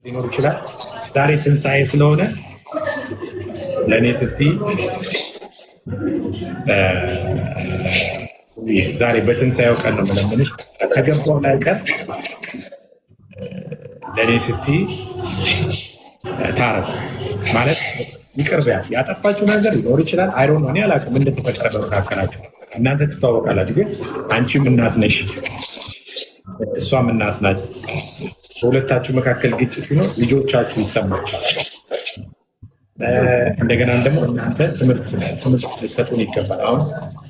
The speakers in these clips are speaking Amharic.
ሊኖር ይችላል። ዛሬ ትንሣኤ ስለሆነ ለእኔ ስትይ ዛሬ በትንሣኤው ቀን ነው የምለምንሽ። ከገባው ላይ ቀን ለእኔ ስትይ ታረቁ ማለት ይቅር በያት። ያጠፋችሁ ነገር ሊኖር ይችላል። አይሮን ነው እኔ አላውቅም እንደተፈጠረ በመካከላችሁ። እናንተ ትተዋወቃላችሁ፣ ግን አንቺም እናት ነሽ፣ እሷም እናት ናት። በሁለታችሁ መካከል ግጭት ሲኖር ልጆቻችሁ ይሰማቸዋል። እንደገና ደግሞ እናንተ ትምህርት ሊሰጡን ይገባል። አሁን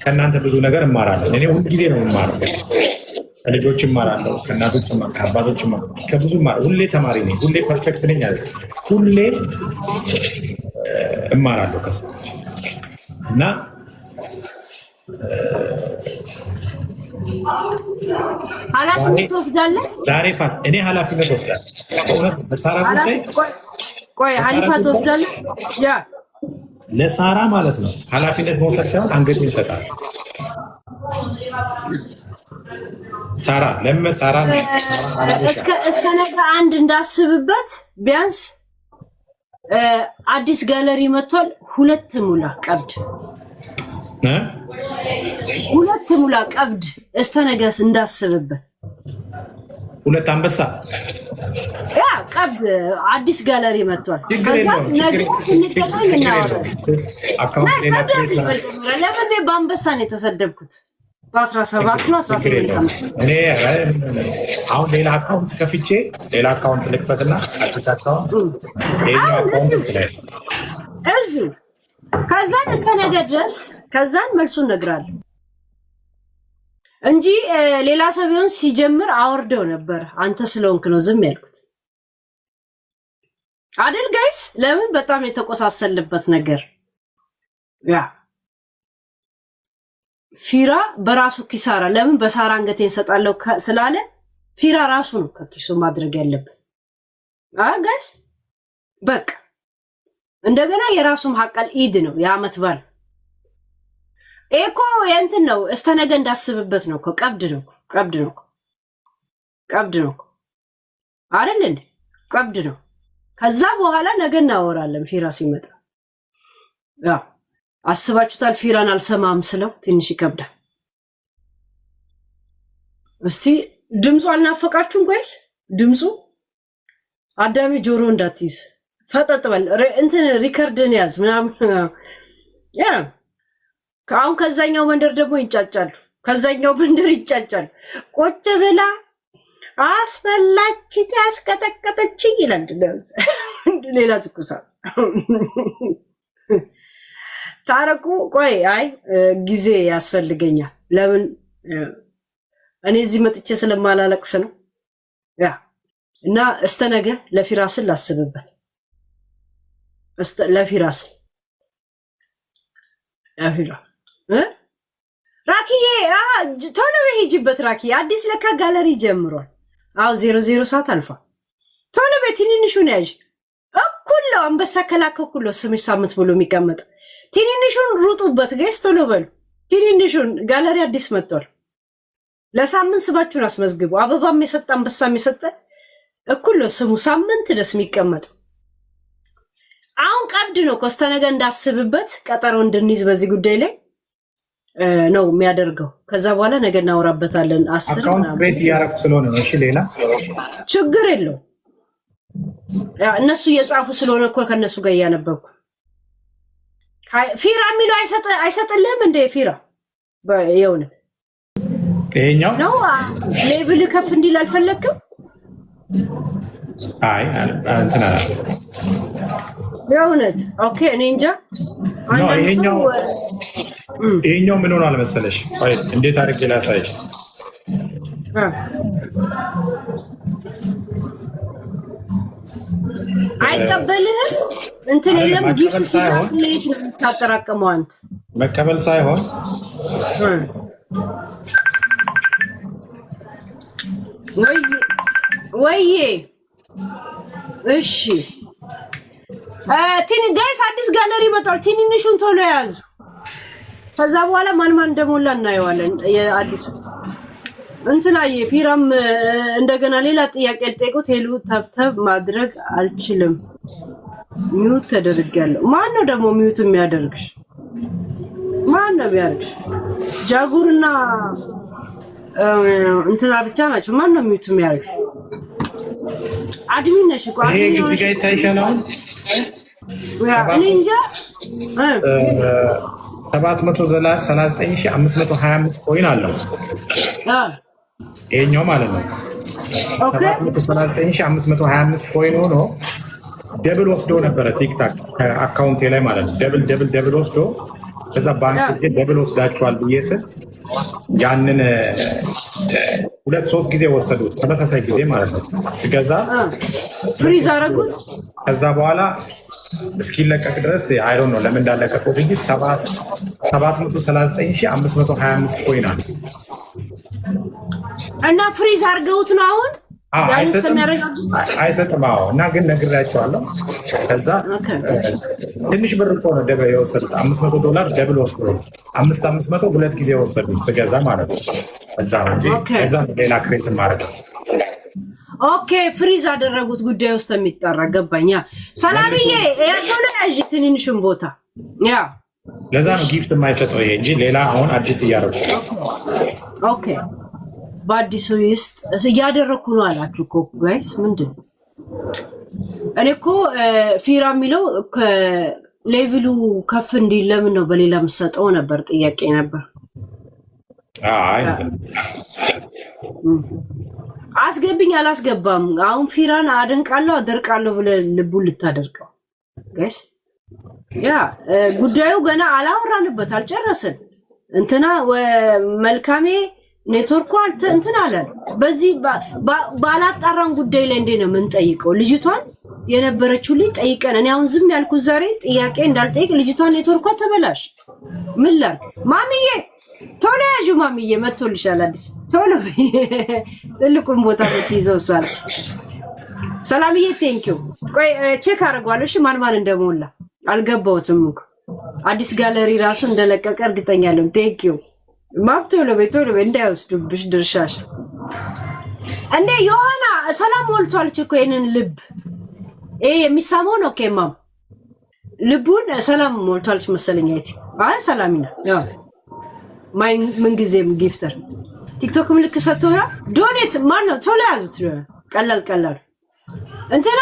ከእናንተ ብዙ ነገር እማራለሁ። እኔ ሁልጊዜ ነው የምማረው። ከልጆች እማራለሁ፣ ከእናቶች እማራለሁ፣ ከአባቶች እማራለሁ፣ ከብዙ እማራለሁ። ሁሌ ተማሪ ነኝ፣ ሁሌ ፐርፌክት ነኝ አለ። ሁሌ እማራለሁ ከሰው እና ኃላፊነት ትወስዳለህ። ዛሬ እኔ ኃላፊነት ወስዳለሁ። በእውነት በሳራ ጉዳይ ቆይ ኃላፊነት ትወስዳለህ። ያ ለሳራ ማለት ነው ኃላፊነት መውሰድ ሳይሆን አንገቴን እሰጣለሁ። ሳራ ሳራ እስከ ነገ አንድ እንዳስብበት ቢያንስ አዲስ ጋለሪ መጥቷል። ሁለት ሙላ ቀብድ እስከ ነገ እንዳስብበት ሁለት አንበሳ ያ ቀብድ አዲስ ጋለሪ መጥቷል። ከዛ ነገ ስንገናኝ እናወራለን። ለምን በአንበሳ ነው የተሰደብኩት? በ17 ነው 18 ዓመት እኔ አሁን ሌላ አካውንት ከፍቼ ሌላ አካውንት ልክፈትና አዲስ አካውንት እዚሁ ከዛን እስከ ነገ ድረስ ከዛን መልሱን እነግራለሁ እንጂ ሌላ ሰው ቢሆን ሲጀምር አወርደው ነበር። አንተ ስለሆንክ ነው ዝም ያልኩት አይደል ጋይስ? ለምን በጣም የተቆሳሰልበት ነገር ያ ፊራ በራሱ ኪሳራ ለምን በሳራ አንገቴን ሰጣለው ስላለ ፊራ ራሱ ነው ከኪሱ ማድረግ ያለበት። ጋይስ በቃ እንደገና የራሱም ሐቃል ኢድ ነው የዓመት በዓል ኤኮ የእንትን ነው። እስከ ነገ እንዳስብበት ነው። ቀብድ ነው አይደል እንዴ? ቀብድ ነው። ከዛ በኋላ ነገ እናወራለን ፊራ ሲመጣ። ያ አስባችሁታል? ፊራን አልሰማም ስለው ትንሽ ይከብዳል። እስቲ ድምፁ አልናፈቃችሁም ጋይስ? ድምፁ አዳሚ ጆሮ እንዳትይዝ ፈጠጥ በል እንትን ሪከርድን ያዝ ምናምን። ያ አሁን ከዛኛው መንደር ደግሞ ይጫጫሉ፣ ቁጭ ብላ አስፈላች ያስቀጠቀጠች ይላል። ሌላ ትኩሳ ታረቁ። ቆይ አይ ጊዜ ያስፈልገኛል። ለምን እኔ እዚህ መጥቼ ስለማላለቅስ ነው። ያ እና እስከ ነገ ለፊራስን ላስብበት። ለፊራስ ራኪዬ ቶሎ በሂጂበት። ራኪዬ አዲስ ለካ ጋለሪ ጀምሯል። አዎ 00 ሰዓት አልፏል። ቶሎ በትንንሹን ያዥ። እኩል አንበሳ ከላከው ሁሉ ስምሽ ሳምንት ብሎ የሚቀመጥ ትንንሹን ሩጡበት ጋይስ፣ ቶሎ በሉ። ትንንሹን ጋለሪ አዲስ መጥቷል። ለሳምንት ስማችሁን አስመዝግቡ። አበባም የሰጠ አንበሳም የሰጠ እኩል ስሙ ሳምንት ደስ የሚቀመጥ። አሁን ቀብድ ነው እስከ ነገ እንዳስብበት ቀጠሮ እንድንይዝ በዚህ ጉዳይ ላይ ነው የሚያደርገው። ከዛ በኋላ ነገ እናወራበታለን። 10 አካውንት ቤት እያደረኩ ስለሆነ ነው። እሺ ሌላ ችግር የለው። እነሱ እየጻፉ ስለሆነ እኮ ከነሱ ጋር እያነበብኩ። ፊራ የሚለው አይሰጥልህም እንደ ፊራ የእውነት ይሄኛው ነው ሌብል ከፍ እንዲል አልፈለግክም? አይ እንትና የእውነት ኦኬ። እኔ እንጃ። ይሄኛው ምን ሆኗል መሰለሽ? ቆይ እንዴት አድርጌ ላሳይሽ? አይቀበልህም እንትን የለም። ጊፍት ሲላክ ለየት ነው የምታጠራቅመው አንተ? መቀበል ሳይሆን ወይዬ እሺ ጋይስ አዲስ ጋለሪ መጣል። ትንንሹን ቶሎ ያዙ። ከዛ በኋላ ማን እንደሞላ እናየዋለን። የአዲሱ እንትናዬ ፊራም እንደገና ሌላ ጥያቄ ልጠይቁት። ሄሉ ተብተብ ማድረግ አልችልም ሚውት ተደርጋለሁ። ማን ነው ደግሞ ሚውት የሚያደርግሽ? ማን ነው ቢያርግሽ? ጃጉርና እንትና ብቻ ናቸው። ማን ነው ሚውት የሚያደርግሽ? አድሚን ነሽ እኮ አድሚን ነው። እዚህ ጋር ይታይሻል አሁን እንጃ 739,525 ኮይን አለው ይሄኛው ማለት ነው። 739,525 ኮይን ሆኖ ደብል ወስዶ ነበረ ቲክታክ ከአካውንቴ ላይ ማለት ነው። ደብል ወስዶ ከዛ ባንክ ደብል ወስዳቸዋል ብዬ ስል ያንን 2-3 ጊዜ ወሰዱት፣ ተመሳሳይ ጊዜ ማለት ነው። ስገዛ ፍሪዝ አደረጉት። ከዛ በኋላ እስኪለቀቅ ድረስ አይዶን ነው ለምን እንዳለቀቁት እንጂ 739,525 ኮይን አለ እና ፍሪዝ አድርገውት ነው አሁን አይሰጥም። እና ግን ነግሬያቸዋለሁ። ከዛ ትንሽ ብር እኮ ነው ደበ የወሰዱት $500 ደብል ወስዶ 500 2 ጊዜ ወሰዱት ስገዛ ማለት ነው። እዛ ነው እንጂ እዛ ሌላ ክሬት ማድረግ ነው። ኦኬ ፍሪዝ አደረጉት ጉዳይ ውስጥ የሚጠራ ገባኛ። ሰላምዬ ያቶሎ ያዥ ትንንሽም ቦታ ያ ለዛ ነው ጊፍት የማይሰጠው ይሄ እንጂ ሌላ አሁን አዲስ እያደረጉ ኦኬ በአዲሱ ውስጥ እያደረኩ ነው አላችሁ እኮ ጋይስ። ምንድን እኔ እኮ ፊራ የሚለው ሌቭሉ ከፍ እንዲል ለምን ነው በሌላ የምሰጠው ነበር ጥያቄ ነበር። አስገብኝ አላስገባም። አሁን ፊራን አደንቃለሁ አደርቃለሁ ብለህ ልቡን ልታደርቀው ጋይስ። ያ ጉዳዩ ገና አላወራንበት አልጨረስን። እንትና መልካሜ ኔትወርኩ እንትን አለ። በዚህ ባላጣራን ጉዳይ ላይ እንዴት ነው የምንጠይቀው? ልጅቷን የነበረችው ልጅ ጠይቀን እኔ አሁን ዝም ያልኩት ዛሬ ጥያቄ እንዳልጠይቅ ልጅቷን ኔትወርኳ ተበላሽ። ምን ላድርግ? ማሚዬ ቶሎ ያዡ። ማሚዬ መጥቶልሻል አዲስ ቶሎ ትልቁን ቦታ ብትይዘው እሷል። ሰላምዬ ቴንኪው። ቆይ ቼክ አደርገዋለሁ። እሺ ማን እንደሞላ አልገባሁትም እኮ አዲስ ጋለሪ ራሱ እንደለቀቀ እርግጠኛ ነኝ። ቴንኪው ማክቶሎ ቤቶሎ እንዳይወስዱብሽ ድርሻሽ። እንዴ ዮሐና ሰላም ሞልቷል እኮ ይሄንን ልብ የሚሳመው ነው። ከማም ልቡን ሰላም ሞልቷል መሰለኝ። አይ ሰላሚና ያው ምን ጊዜም ጊፍተር ቲክቶክ ምልክ ሰጥቶራ ዶኔት ማን ነው ቶሎ ያዙት። ቀላል እንትና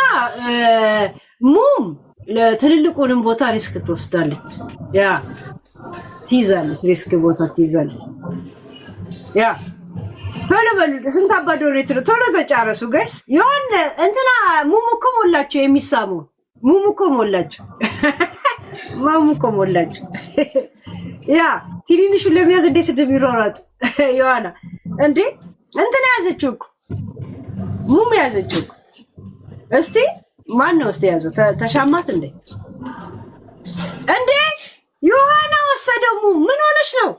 ሙም ለትልልቁንም ቦታ ሪስክ ትወስዳለች። ያ ትይዛለች፣ ሪስክ ቦታ ትይዛለች። ያ ቶሎ በሉ። ስንት አባ ዶኔት ነው? ቶሎ ተጫረሱ ጋይስ። የሆነ እንትና ሙሙ እኮ ሞላችሁ የሚሳሙ ሙሙ እኮ ሞላችሁ ማሙ እኮ ሞላችሁ። ያ ትንንሹ ለሚያዝ እንዴት እንደሚሮራጡ ዮሐና እንዴ እንትና ያዘችው እኮ ሙሙ ያዘችው እኮ። እስቲ ማን ነው እስቲ ያዘው? ተሻማት እንዴ ዮሐና ወሰደው። ምን ሆነሽ ነው?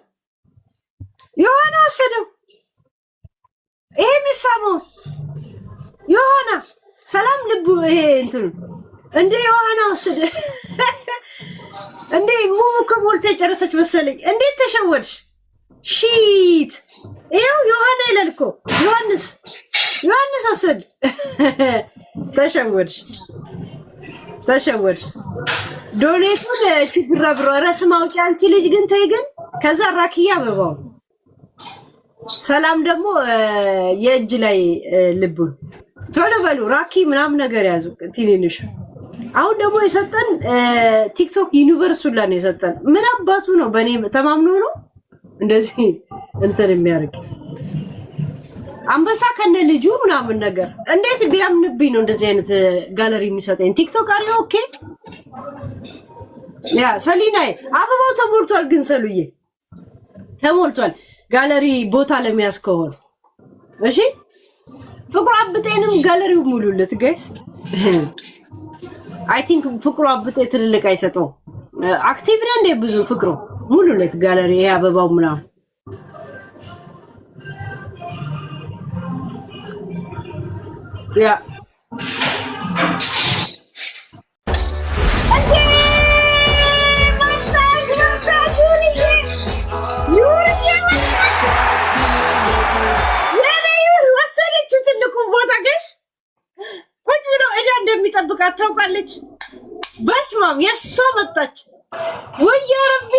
ዮሐና ወሰደው። ይሄ የሚሳመው ዮሐና ሰላም ልቡ ይሄ እንትኑ እንዴ ዮሐና ወሰደ እንዴ ሙሙ እኮ ሞልታ የጨረሰች መሰለኝ። እንዴት ተሸወድሽ? ሺት ይኸው ዮሐና ይላል እኮ ዮሐንስ ወሰድ። ተሸወድሽ። ዶኔቱን ችግር ብሮ ረስም አውጪ አንቺ ልጅ ግን ተይ ግን። ከዛ ራኪያ አበባው ሰላም ደግሞ የእጅ ላይ ልቡን ቶሎ በሉ ራኪ ምናምን ነገር ያዙ ትንንሽ። አሁን ደግሞ የሰጠን ቲክቶክ ዩኒቨርሱላ ነው የሰጠን። ምን አባቱ ነው በእኔ ተማምኖ ነው እንደዚህ እንትን የሚያደርግ አንበሳ ከነ ልጁ ምናምን ነገር። እንዴት ቢያምንብኝ ነው እንደዚህ አይነት ጋለሪ የሚሰጠኝ ቲክቶክ? አሪ ኦኬ ያ ሰሊናዬ አበባው ተሞልቷል። ግን ሰሉዬ ተሞልቷል። ጋለሪ ቦታ ለሚያስ ከሆነ እሺ ፍቅሩ አብጤንም ጋለሪው ሙሉለት ጋይስ። አይ ቲንክ ፍቅሩ አብጤ ትልልቅ አይሰጠው። አክቲቭ ነው እንደ ብዙ ፍቅሩ ሙሉለት ጋለሪ ይሄ አበባው ምናምን ያ የሚጠብቃት ታውቃለች። በስማም የሷ መጣች ወይ ያ ረቢ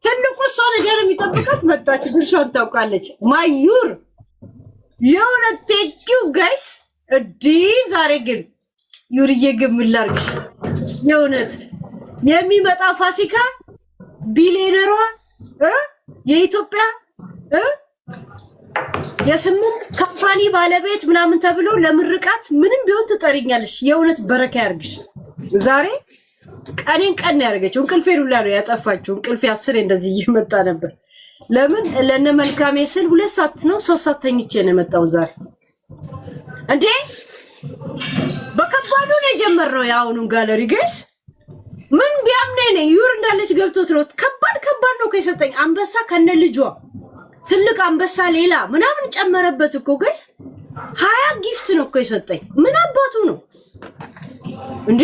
ትልቁ እሷ ነገር የሚጠብቃት መጣች። ድርሻውን ታውቃለች። ማዩር የሆነ ቴንኪው ጋይስ እዲ ዛሬ ግን ዩርዬ ግን ምን ላድርግሽ የእውነት የሚመጣ ፋሲካ ቢሊየነሯ የኢትዮጵያ የስምንት ካምፓኒ ባለቤት ምናምን ተብሎ ለምርቃት ምንም ቢሆን ትጠሪኛለሽ። የእውነት በረካ ያርግሽ። ዛሬ ቀኔን ቀን ያደርገችው እንቅልፌን ሁላ ነው ያጠፋችው። እንቅልፌ 10 እንደዚህ እየመጣ ነበር። ለምን ለነ መልካሜ ስል 2 ሰዓት ነው 3 ሰዓት ተኝቼ ነው የመጣው ዛሬ። እንዴ በከባዱ ነው የጀመረው ያውኑን ጋለሪ ጋይስ። ምን ቢያምነኝ ነው ዩር እንዳለች ገብቶት ነው። ከባድ ነው ከሰጠኝ አንበሳ ከነ ልጇ ትልቅ አንበሳ ሌላ ምናምን ጨመረበት እኮ ጋይስ። 20 ጊፍት ነው እኮ የሰጠኝ። ምን አባቱ ነው እንዴ?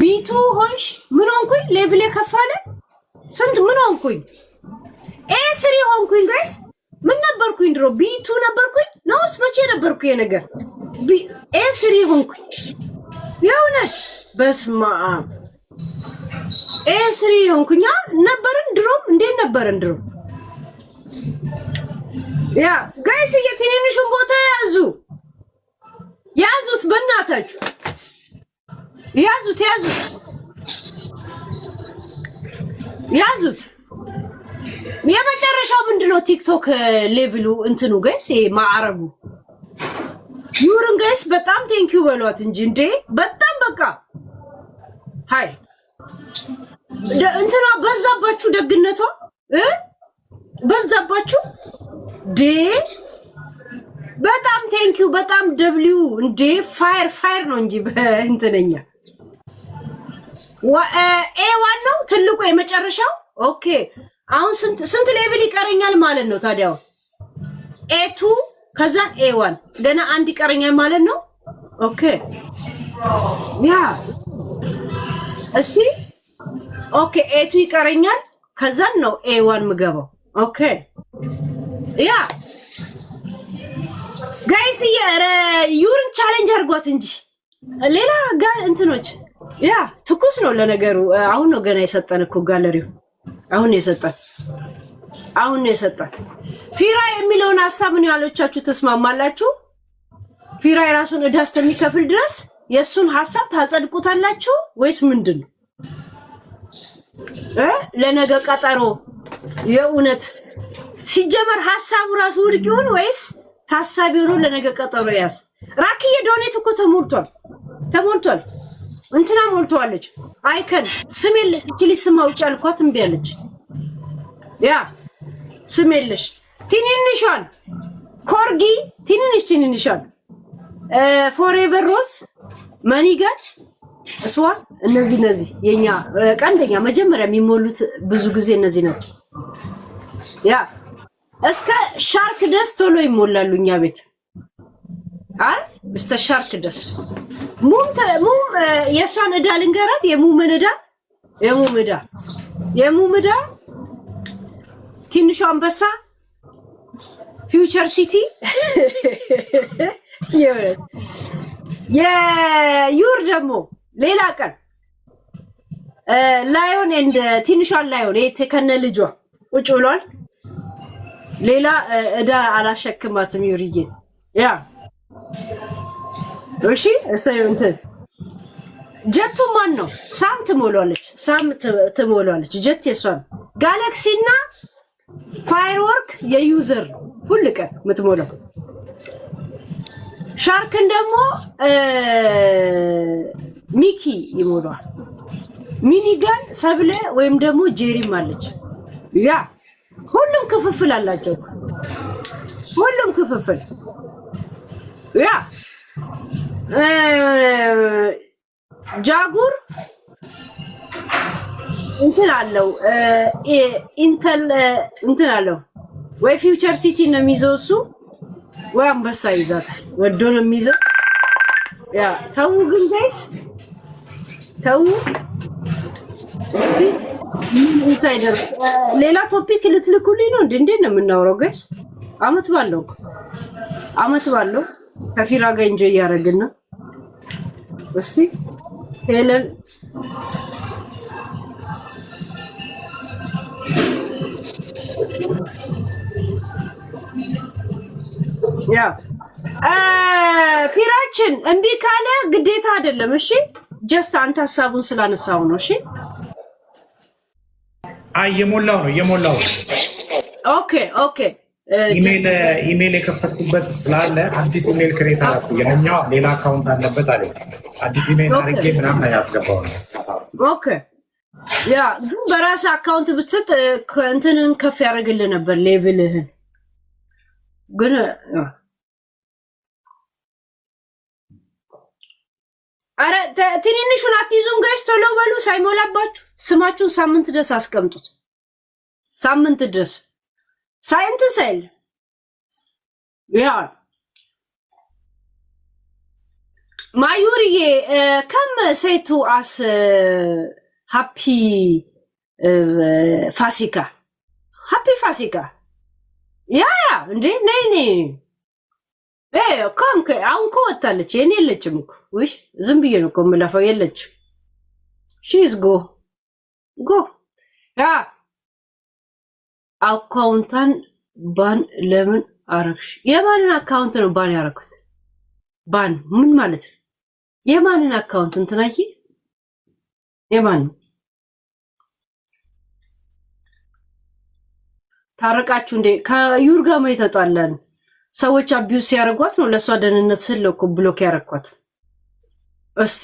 ቢቱ ሆንሽ ምን ሆንኩኝ? ሌቭል ከፋለ ስንት ምን ሆንኩኝ? ኤ3 ሆንኩኝ ጋይስ። ምን ነበርኩኝ ድሮ? ቢቱ ነበርኩኝ ነውስ መቼ ነበርኩ? የነገር ኤ3 ሆንኩኝ የእውነት በስማ ኤ3 ሆንኩኛ ነበርን ድሮም። እንዴት ነበርን ድሮ? ያ ጋይስ የትንንሹን ቦታ ያዙት በእናታችሁ ያዙት። የመጨረሻው ምንድነው? ቲክቶክ ሌቭሉ እንትኑ ጋይስ ማዕረጉ ዩርን ጋይስ በጣም ቴንኪው በሏት እንጂ እንዴ በጣም በቃ ሃይ እንትና በዛባችሁ፣ ደግነቷ በዛባችሁ ዴ በጣም ቴንኪው በጣም ደብሊው እንዴ ፋየር ነው እንጂ በእንትነኛ ኤ1 ነው ትልቁ የመጨረሻው። ኦኬ አሁን ስንት ሌቭል ይቀረኛል ማለት ነው ታዲያው? ኤ2 ከዛን ኤ1 ገና አንድ ይቀረኛል ማለት ነው። ኦኬ ያ እስቲ ኦኬ ኤ2 ይቀረኛል ከዛን ነው ኤ1 ምገባው። ኦኬ ያ ጋይስ ዩርን ቻሌንጅ አድርጓት እንጂ ሌላ ጋር እንትኖች ያ ትኩስ ነው ለነገሩ። አሁን ነው ገና የሰጠን እኮ ጋለሪው አሁን የሰጠን ፊራ የሚለውን ሐሳብ ምን ያሎቻችሁ ተስማማላችሁ? ፊራ የራሱን ዕዳ እስከሚከፍል ድረስ የሱን ሐሳብ ታጸድቁታላችሁ ወይስ ምንድነው? ለነገ ቀጠሮ የእውነት ሲጀመር ሐሳቡ ራሱ ውድቅ ይሁን ወይስ ታሳቢ ሆኖ ለነገ ቀጠሮ ያስ? ራኪዬ ዶኔት እኮ ተሞልቷል እንትና ሞልቷለች። አይከን ስም የለሽ እቺ ስም አውጪ አልኳት እምቢ አለች። ያ ስም የለሽ ትንንሿን ኮርጊ ትንንሿን ፎሬቨር ሮዝ መኒገር እስዋ እነዚህ የኛ ቀንደኛ መጀመሪያ የሚሞሉት ብዙ ጊዜ እነዚህ ናቸው። ያ እስከ ሻርክ ደስ ቶሎ ይሞላሉ እኛ ቤት እስከ ሻርክ ደስ ሙም የሷን ዕዳ ልንገራት። የሙም ዕዳ ትንሹ አንበሳ ፊውቸር ሲቲ የዩር ደግሞ ሌላ ቀን ላዮን እንደ ትንሿን ላዮን ከነ ልጇ ቁጭ ብሏል። ሌላ ዕዳ አላሸክማትም ዩርዬ። ያ እሺ እሰዩንት ጀቱ ማን ነው? ሳም ትሞላለች። ጀት የሷን ጋላክሲና ፋየርወርክ የዩዘር ሁሉ ቀን የምትሞላው። ሻርክን ደግሞ ሚኪ ይሞላል። ሚኒጋን ሰብለ ወይም ደግሞ ጄሪም አለች። ያ ሁሉም ክፍፍል አላቸው። ሁሉም ክፍፍል ያ ጃጉር እንትን አለው ኢንተል እንትን አለው ወይ ፊውቸር ሲቲ ነው የሚይዘው እሱ ወይ አንበሳ ይዛታል። ወዶ ነው የሚይዘው። ያ ተው ግን ጋይስ ተው እስቲ ኢንሳይደር ሌላ ቶፒክ ልትልኩልኝ ነው እንዴ? እንዴት ነው የምናወራው ጋይስ? አመት ባለው ከፊራ ጋር እንጆይ እያደረግን ነው። እስቲ ሄለን ያ ፊራችን እምቢ ካለ ግዴታ አይደለም። እሺ ጀስት አንተ ሐሳቡን ስላነሳው ነው። እሺ እየሞላው ነው። ኦኬ ኢሜል የከፈትኩበት ስላለ አዲስ ኢሜል ክሬት አደረኩ። ያኛው ሌላ አካውንት አለበት አለ። አዲስ ኢሜል አድርጌ ምናምን ያስገባው ነው። ኦኬ ያ ግን በራስ አካውንት ብትሰጥ እንትንን ከፍ ያደርግልህ ነበር ሌቭልህን። ግን አረ ትንንሹን አትይዙም ጋይስ፣ ቶሎ በሉ ሳይሞላባችሁ። ስማችሁን ሳምንት ድረስ አስቀምጡት። ሳምንት ድረስ ሳይንት ሳይል ያ ማዩሪዬ ከም ሴቱ አስ ሃፒ ፋሲካ ያ እንዴ ነይ ከም አሁን እኮ ወጣለች። የኔ የለችም እኮ ወይ ዝም ብዬ ነው እኮ የምላፈው። የለችም ሺዝ ጎ ያ አካውንታን ባን ለምን አረግሽ? የማንን አካውንት ነው ባን ያረኩት? ባን ምን ማለት ነው? የማንን አካውንት እንትናዬ? የማን ታረቃችሁ እንዴ? ከዩር ጋር ነው የተጣላን። ሰዎች አቢዩስ ያረጓት ነው። ለሷ ደህንነት ስል እኮ ብሎክ ያረኳት። እስቲ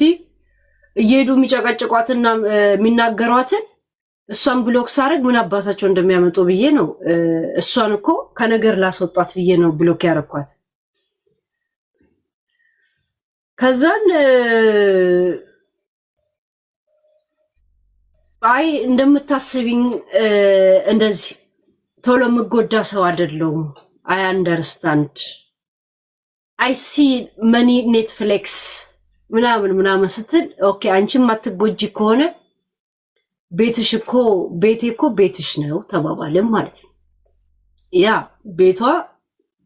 እየሄዱ የሚጨቀጭቋትና የሚናገሯትን እሷን ብሎክ ሳረግ ምን አባታቸው እንደሚያመጡ ብዬ ነው። እሷን እኮ ከነገር ላስወጣት ብዬ ነው ብሎክ ያረኳት። ከዛን አይ እንደምታስቢኝ እንደዚህ ቶሎ የምጎዳ ሰው አይደለሁም። አይ አንደርስታንድ አይ ሲ መኒ ኔትፍሊክስ ምናምን ስትል ኦኬ አንቺም አትጎጂ ከሆነ ቤቴ እኮ ቤትሽ ነው ተባባለም ማለት ነው። ያ ቤቷ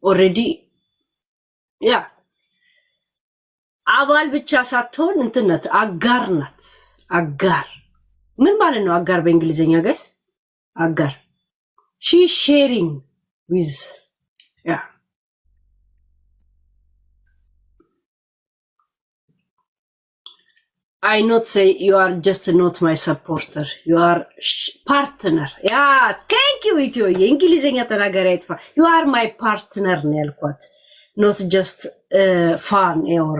ኦልሬዲ ያ አባል ብቻ ሳትሆን እንትነት አጋር ናት። አጋር ምን ማለት ነው? አጋር በእንግሊዘኛ ጋይስ አጋር ሺ ሼሪንግ ዊዝ ያ I not say you are just not my supporter. You are partner. Yeah, thank you ኢትዮ የእንግሊዘኛ ተናጋሪ አይጥፋ። You are my partner ነው ያልኳት። Not just fun or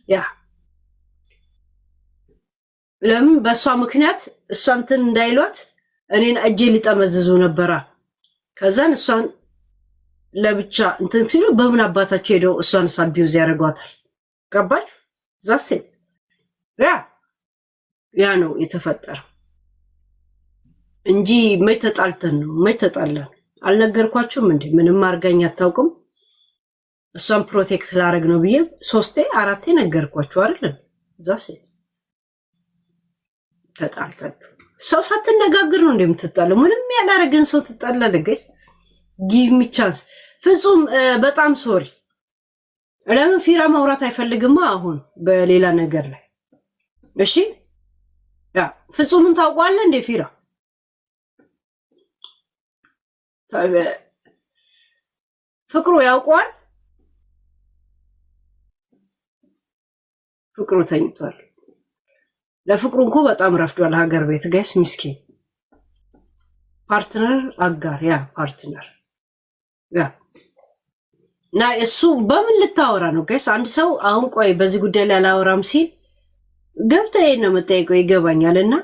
yeah. ለምን በሷ ምክንያት እሷን እንትን እንዳይሏት እኔን እጄ ሊጠመዝዙ ነበራ። ከዛን እሷን ለብቻ እንትን ሲሉ በምን አባታቸው ሄደው እሷን ሳቢውዝ ያደርጓታል። ገባችሁ? ዛሴ ያ ነው የተፈጠረው እንጂ መተጣልተን ነው መተጣላን። አልነገርኳችሁም እንዴ? ምንም አርጋኝ አታውቅም። እሷን ፕሮቴክት ላረግ ነው ብዬ 3-4 ነገርኳችሁ አይደል? ዛሴ ተጣልተን ሰው ሳትነጋገር ነው እንደምትጣለው። ምንም ያላረገን ሰው ትጣላለህ ጋይስ። ጊቭ ሚ ቻንስ። ፍጹም በጣም ሶሪ። ለምን ፊራ ማውራት አይፈልግማ አሁን በሌላ ነገር ላይ? እሺ ያ ፍጹምን ታውቀዋለህ እንዴ? ፊራ ፍቅሩ ያውቀዋል። ፍቅሩ ተኝቷል። ለፍቅሩ እንኳ በጣም ረፍዷል። ሀገር ቤት ጋይስ ምስኪን ፓርትነር አጋር ያ ፓርትነር ያ ና እሱ በምን ልታወራ ነው ጋይስ? አንድ ሰው አሁን ቆይ በዚህ ጉዳይ ላይ አላወራም ሲል ገብተህ ነው መጠየቀው ይገባኛልና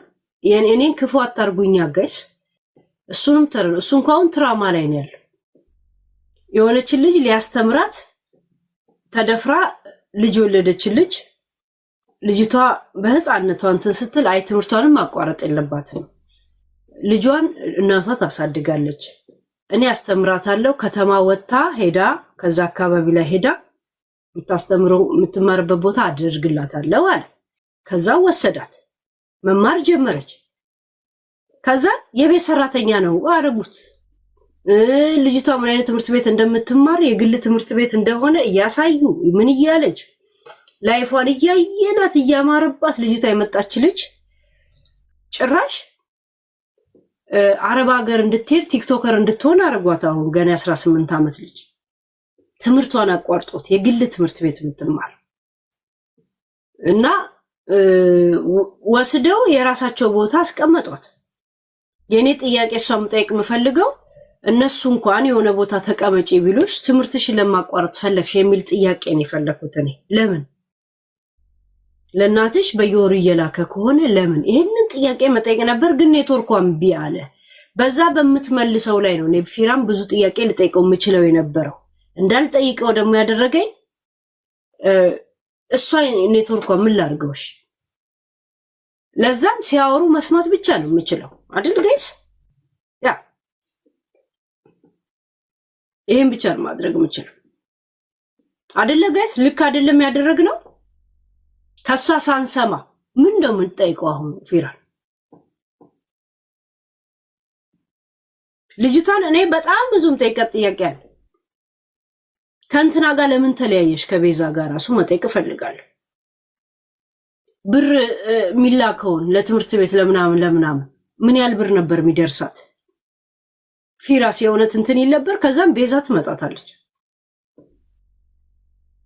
የኔን ክፉ አታርጉኛ ጋይስ። እሱንም እሱ እንኳን ትራማ ላይ ነው ያለው። የሆነች ልጅ ሊያስተምራት ተደፍራ ልጅ ወለደች ልጅ ልጅቷ በህፃንነቷ እንትን ስትል አይ ትምህርቷንም ማቋረጥ የለባትም። ልጇን እናቷ ታሳድጋለች። እኔ አስተምራታለሁ። ከተማ ወጣ ሄዳ ከዛ አካባቢ ላይ ሄዳ የምታስተምረው የምትማርበት ቦታ አድርግላታለሁ አለ። ከዛ ወሰዳት መማር ጀመረች። ከዛ የቤት ሰራተኛ ነው አረጉት። ልጅቷ ምን አይነት ትምህርት ቤት እንደምትማር የግል ትምህርት ቤት እንደሆነ እያሳዩ ምን እያለች ላይፏን እያየናት እያማረባት ልጅቷ የመጣች ልጅ ጭራሽ አረብ ሀገር እንድትሄድ ቲክቶከር እንድትሆን አርጓት። አሁን ገና 18 ዓመት ልጅ ትምህርቷን አቋርጦት የግል ትምህርት ቤት የምትማር እና ወስደው የራሳቸው ቦታ አስቀመጧት። የኔ ጥያቄ እሷን መጠየቅ የምፈልገው እነሱ እንኳን የሆነ ቦታ ተቀመጪ ቢሉሽ ትምህርትሽን ለማቋረጥ ፈለግሽ የሚል ጥያቄ ነው የፈለኩት እኔ። ለምን ለእናትሽ በየወሩ እየላከ ከሆነ ለምን? ይሄንን ጥያቄ መጠየቅ ነበር፣ ግን ኔትወርኳን እምቢ አለ። በዛ በምትመልሰው ላይ ነው እኔ ፊራም ብዙ ጥያቄ ልጠይቀው የምችለው የነበረው። እንዳልጠይቀው ደግሞ ያደረገኝ እሷ ኔትወርኳን ምን ላድርገውሽ? ለዛም ሲያወሩ መስማት ብቻ ነው የምችለው አይደል ጋይስ? ያ ይሄን ብቻ ነው ማድረግ የምችለው አይደለ ጋይስ? ልክ አይደለም ያደረግነው? ከሷ ሳንሰማ ምን እንደምንጠይቀው አሁን ፊራን ልጅቷን እኔ በጣም ብዙም ጠይቀት ጥያቄ አለ። ከእንትና ጋር ለምን ተለያየሽ? ከቤዛ ጋር ራሱ መጠየቅ እፈልጋለሁ። ብር ሚላከውን ለትምህርት ቤት ለምናምን ምን ያህል ብር ነበር የሚደርሳት? ፊራስ የእውነት እንትን ይል ነበር። ከዛም ቤዛ ትመጣታለች።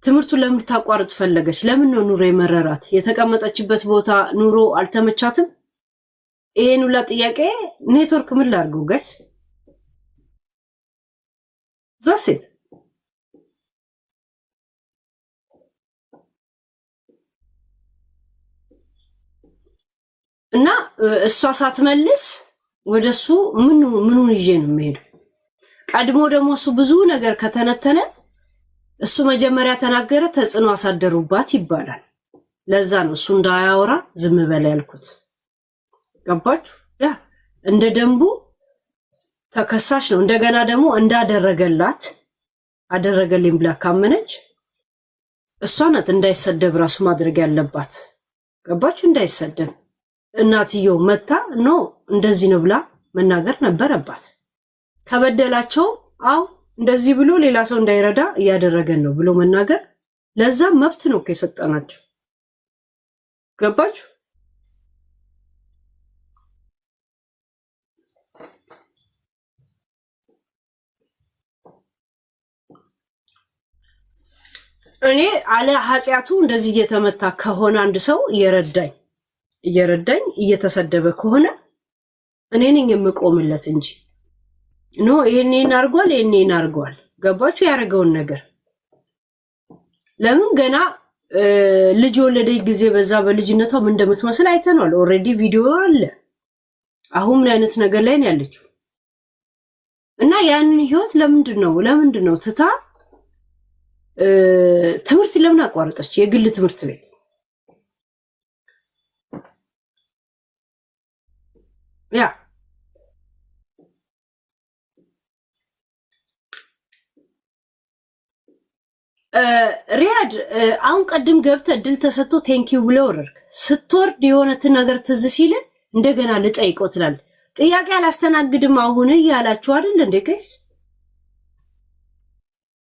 ትምህርቱን ለምን ታቋርጥ ፈለገች? ለምን ነው ኑሮ የመረራት? የተቀመጠችበት ቦታ ኑሮ አልተመቻትም? ይሄን ሁላ ጥያቄ ኔትወርክ ምን ላድርገው ጋይስ? ዛሴት እና እሷ ሳትመልስ ወደሱ ምኑን ይዤ ነው የምሄደው? ቀድሞ ደግሞ እሱ ብዙ ነገር ከተነተነ እሱ መጀመሪያ ተናገረ፣ ተጽዕኖ አሳደሩባት ይባላል። ለዛ ነው እሱ እንዳያወራ ዝም በል ያልኩት። ገባችሁ? ያ እንደ ደንቡ ተከሳሽ ነው። እንደገና ደግሞ እንዳደረገላት አደረገልኝ ብላ ካመነች እሷ ናት እንዳይሰደብ ራሱ ማድረግ ያለባት። ገባችሁ? እንዳይሰደብ እናትየው መታ ኖ እንደዚህ ነው ብላ መናገር ነበረባት። ከበደላቸው አው እንደዚህ ብሎ ሌላ ሰው እንዳይረዳ እያደረገን ነው ብሎ መናገር ለዛ መብት ነው ከሰጠናቸው። ገባችሁ? እኔ አለ ኃጢያቱ እንደዚህ እየተመታ ከሆነ አንድ ሰው እየረዳኝ እየተሰደበ ከሆነ እኔ ነኝ የምቆምለት እንጂ ኖ ይሄንን አርጓል። ገባችሁ? ያረጋውን ነገር ለምን ገና ልጅ ወለደች ጊዜ በዛ በልጅነቷ ምን እንደምትመስል አይተናል። ኦሬዲ ቪዲዮ አለ። አሁን ምን አይነት ነገር ላይ ነው ያለችው? እና ያንን ህይወት ለምንድን ነው ትታ ትምህርት ለምን አቋረጠች? የግል ትምህርት ቤት ያ ሪያድ አሁን ቀድም ገብተህ እድል ተሰጥቶ ቴንኪው ብለው ወረድክ። ስትወርድ የሆነት ነገር ትዝ ሲል እንደገና ልጠይቀው ትላለህ። ጥያቄ አላስተናግድም አሁን እያላችሁ አይደል እንዴ ጋይስ?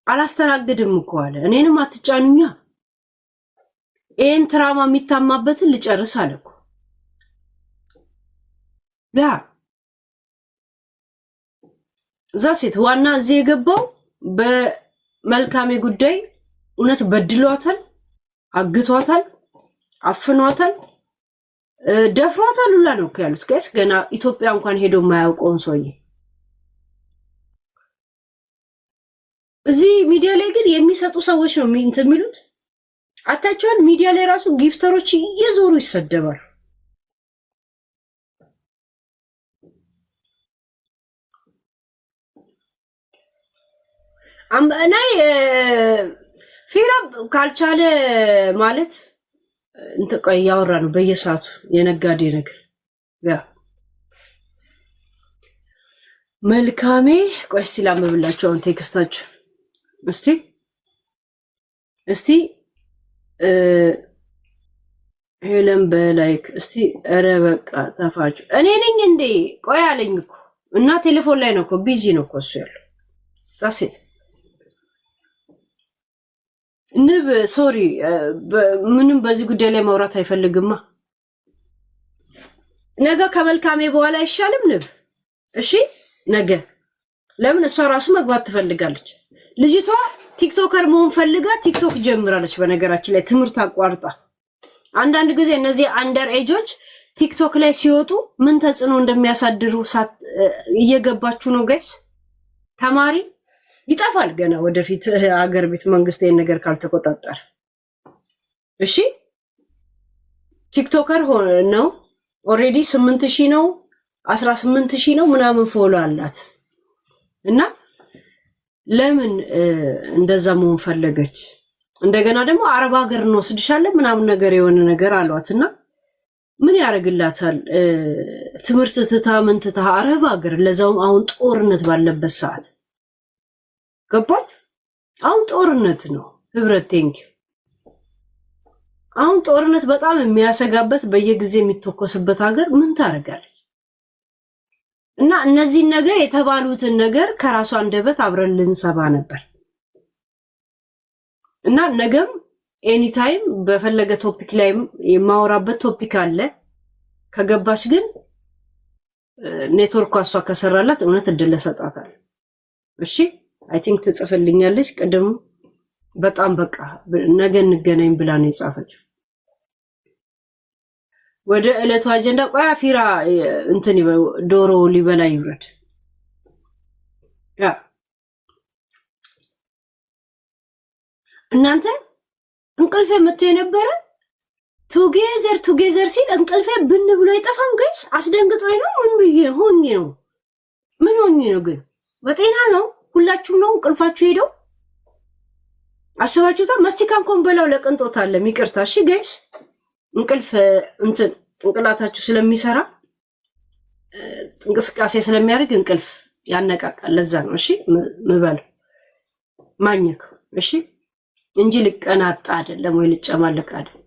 አላስተናግድም እኮ አለ። እኔንም አትጫኑኛ። ይሄን ትራማ የሚታማበትን ልጨርስ አለ እኮ። ያ ዛሴት ዋና እዚህ የገባው በመልካሜ ጉዳይ እውነት በድሏታል፣ አግቷታል፣ አፍኗታል፣ ደፍሯታል ሁላ ነው ያሉት ጋይስ። ገና ኢትዮጵያ እንኳን ሄዶ የማያውቀውን ሰውዬ እዚህ ሚዲያ ላይ ግን የሚሰጡ ሰዎች ነው እንትን የሚሉት። አታቸዋል። ሚዲያ ላይ ራሱ ጊፍተሮች እየዞሩ ይሰደባሉ። እና ፊራ ካልቻለ ማለት እንት ቆይ ያወራ ነው በየሰዓቱ የነጋዴ ነገር ያ መልካሜ ቆይ እስቲ ላምብላችሁ አሁን ቴክስታችሁ እስቲ ሄለን በላይክ እስቲ ኧረ በቃ ተፋችሁ። እኔ ነኝ እንዴ? ቆይ አለኝ እኮ እና ቴሌፎን ላይ ነው እኮ ቢዚ ነው እኮ እሱ ያለው ዛሴት ንብ ሶሪ ምንም በዚህ ጉዳይ ላይ ማውራት አይፈልግማ። ነገ ከመልካሜ በኋላ አይሻልም ንብ? እሺ ነገ ለምን እሷ ራሱ መግባት ትፈልጋለች። ልጅቷ ቲክቶከር መሆን ፈልጋ ቲክቶክ ጀምራለች። በነገራችን ላይ ትምህርት አቋርጣ አንዳንድ ጊዜ እነዚህ አንደር ኤጆች ቲክቶክ ላይ ሲወጡ ምን ተጽዕኖ እንደሚያሳድሩ እየገባችሁ ነው ጋይስ? ተማሪ ይጠፋል ገና ወደፊት ሀገር ቤት መንግስት ይሄን ነገር ካልተቆጣጠረ። እሺ ቲክቶከር ነው ኦሬዲ 8000 ነው 18000 ነው ምናምን ፎሎ አላት እና ለምን እንደዛ መሆን ፈለገች? እንደገና ደግሞ አረብ ሀገር እንወስድሻለን ምናምን ነገር የሆነ ነገር አሏትና ምን ያደርግላታል? ትምህርት ትታ ምን ትታ አረብ ሀገር፣ ለዛውም አሁን ጦርነት ባለበት ሰዓት ገባች? አሁን ጦርነት ነው ህብረት ቴንክ አሁን ጦርነት በጣም የሚያሰጋበት በየጊዜ የሚተኮስበት ሀገር ምን ታደርጋለች? እና እነዚህ ነገር የተባሉትን ነገር ከራሷ አንደበት አብረን ልንሰባ ነበር እና ነገም ኤኒ ታይም በፈለገ ቶፒክ ላይ የማወራበት ቶፒክ አለ። ከገባች ግን ኔትወርክ እሷ ከሰራላት እውነት እድል ሰጣታለሁ። እሺ አይ ቲንክ ትጽፍልኛለች። ቀደም በጣም በቃ ነገ እንገናኝ ብላ ነው የጻፈችው። ወደ ዕለቱ አጀንዳ ቆያ ፊራ እንትን ዶሮ ሊበላ ይውረድ። ያ እናንተ እንቅልፌ መጥቶ የነበረ ቱጌዘር ሲል እንቅልፌ ብን ብሎ አይጠፋም ጋይስ። አስደንግጦኝ ነው ምን ብዬ ሆኜ ነው ምን ሆኜ ነው? ግን በጤና ነው ሁላችሁም ነው እንቅልፋችሁ ሄደው አስባችሁታ? መስቲካን ኮምበላው ለቅንጦት አለ ይቅርታ። እሺ ጋይስ እንቅልፍ እንትን እንቅላታችሁ ስለሚሰራ እንቅስቃሴ ስለሚያደርግ እንቅልፍ ያነቃቃል። ለዛ ነው እሺ ምበለው ማኘክ እሺ እንጂ ልቀናጣ አይደለም ወይ ልጨማለቅ አይደለም።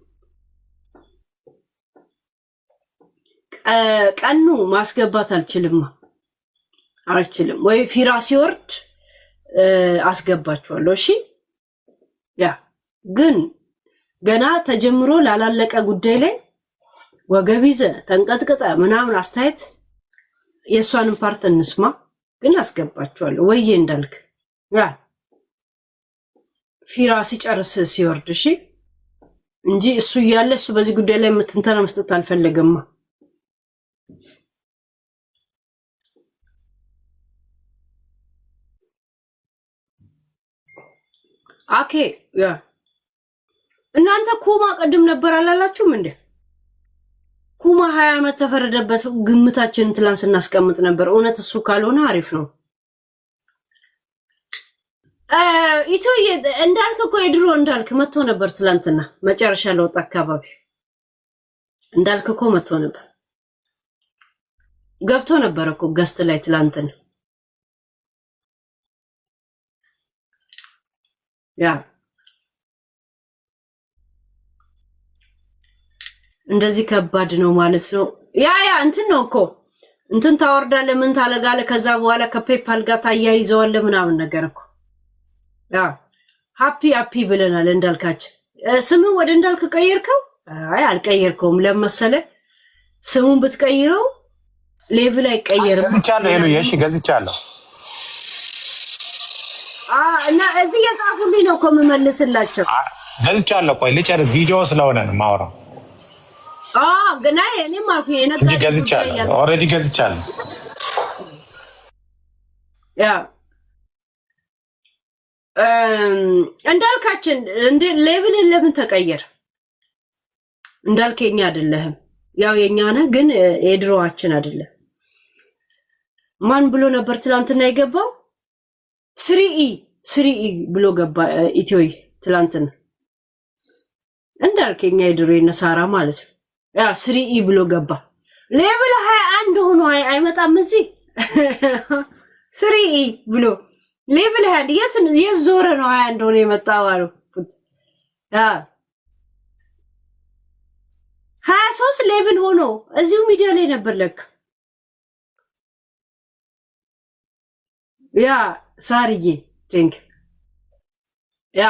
ቀኑ ማስገባት አልችልም ወይ ፊራ ሲወርድ አስገባችኋለሁ። እሺ ያ ግን ገና ተጀምሮ ላላለቀ ጉዳይ ላይ ወገቢዘ ተንቀጥቀጠ ምናምን አስተያየት የእሷንም ፓርት እንስማ። ግን አስገባችኋለሁ ወይዬ እንዳልክ ያ ፊራ ሲጨርስ ሲወርድ እሺ እንጂ እሱ እያለ እሱ በዚህ ጉዳይ ላይ ምትንተና መስጠት አልፈለገም። ኦኬ ያ እናንተ ኩማ ቀድም ነበር አላላችሁም እንዴ? ኩማ 20 ዓመት ተፈረደበት ግምታችንን ትላንት ስናስቀምጥ ነበር። እውነት እሱ ካልሆነ አሪፍ ነው። ኢትዮ እንዳልክ እኮ የድሮ እንዳልክ መጥቶ ነበር ትላንትና መጨረሻ ለወጣ አካባቢ እንዳልክ እኮ መጥቶ ነበር ገብቶ ነበር እኮ ገስት ላይ ትላንትና ያ እንደዚህ ከባድ ነው ማለት ነው። ያ እንትን ነው እኮ እንትን ታወርዳለህ ምን ታለጋለህ ከዛ በኋላ ከፔፓል ጋር ታያይዘዋለህ ምናምን ነገር እኮ ያ ሃፒ ብለናል። እንዳልካችን ስሙን ወደ እንዳልክ ቀየርከው? አይ አልቀየርከውም። ለመሰለ ስሙን ብትቀይረው ሌቭል አይቀየርም። ገዝቻለሁ ሄሎ እሺ ገዝቻለሁ እና እዚህ የጻፉልኝ ነው እኮ የምመልስላቸው። ገዝቻለሁ። ቆይ ልጨርስ ቪዲዮ ስለሆነ ነው የማወራው። ገና እኔ ማፊ እንጂ ገዝቻለሁ። ኦልሬዲ ገዝቻለሁ። ያ እንዳልካችን እንደ ሌቭል ለምን ተቀየረ? እንዳልከኛ አይደለህም። ያው የኛ ነህ ግን የድሮዋችን አይደለም። ማን ብሎ ነበር ትላንትና የገባው? ስሪኢ ብሎ ገባ ኢትዮይ ትላንትና። እንዳልከኛ የድሮ የነሳራ ማለት ነው። ያ ስሪኢ ብሎ ገባ። ሌቭል 21 ሆኖ አይመጣም እዚህ ስሪኢ ብሎ ሌቭል 21 የዞረ ነው 21 ሆኖ የመጣው አልኩት። ያ 23 ሌቭል ሆኖ እዚሁ ሚዲያ ላይ ነበር ለካ። ያ ሳርዬ ቲንክ ያ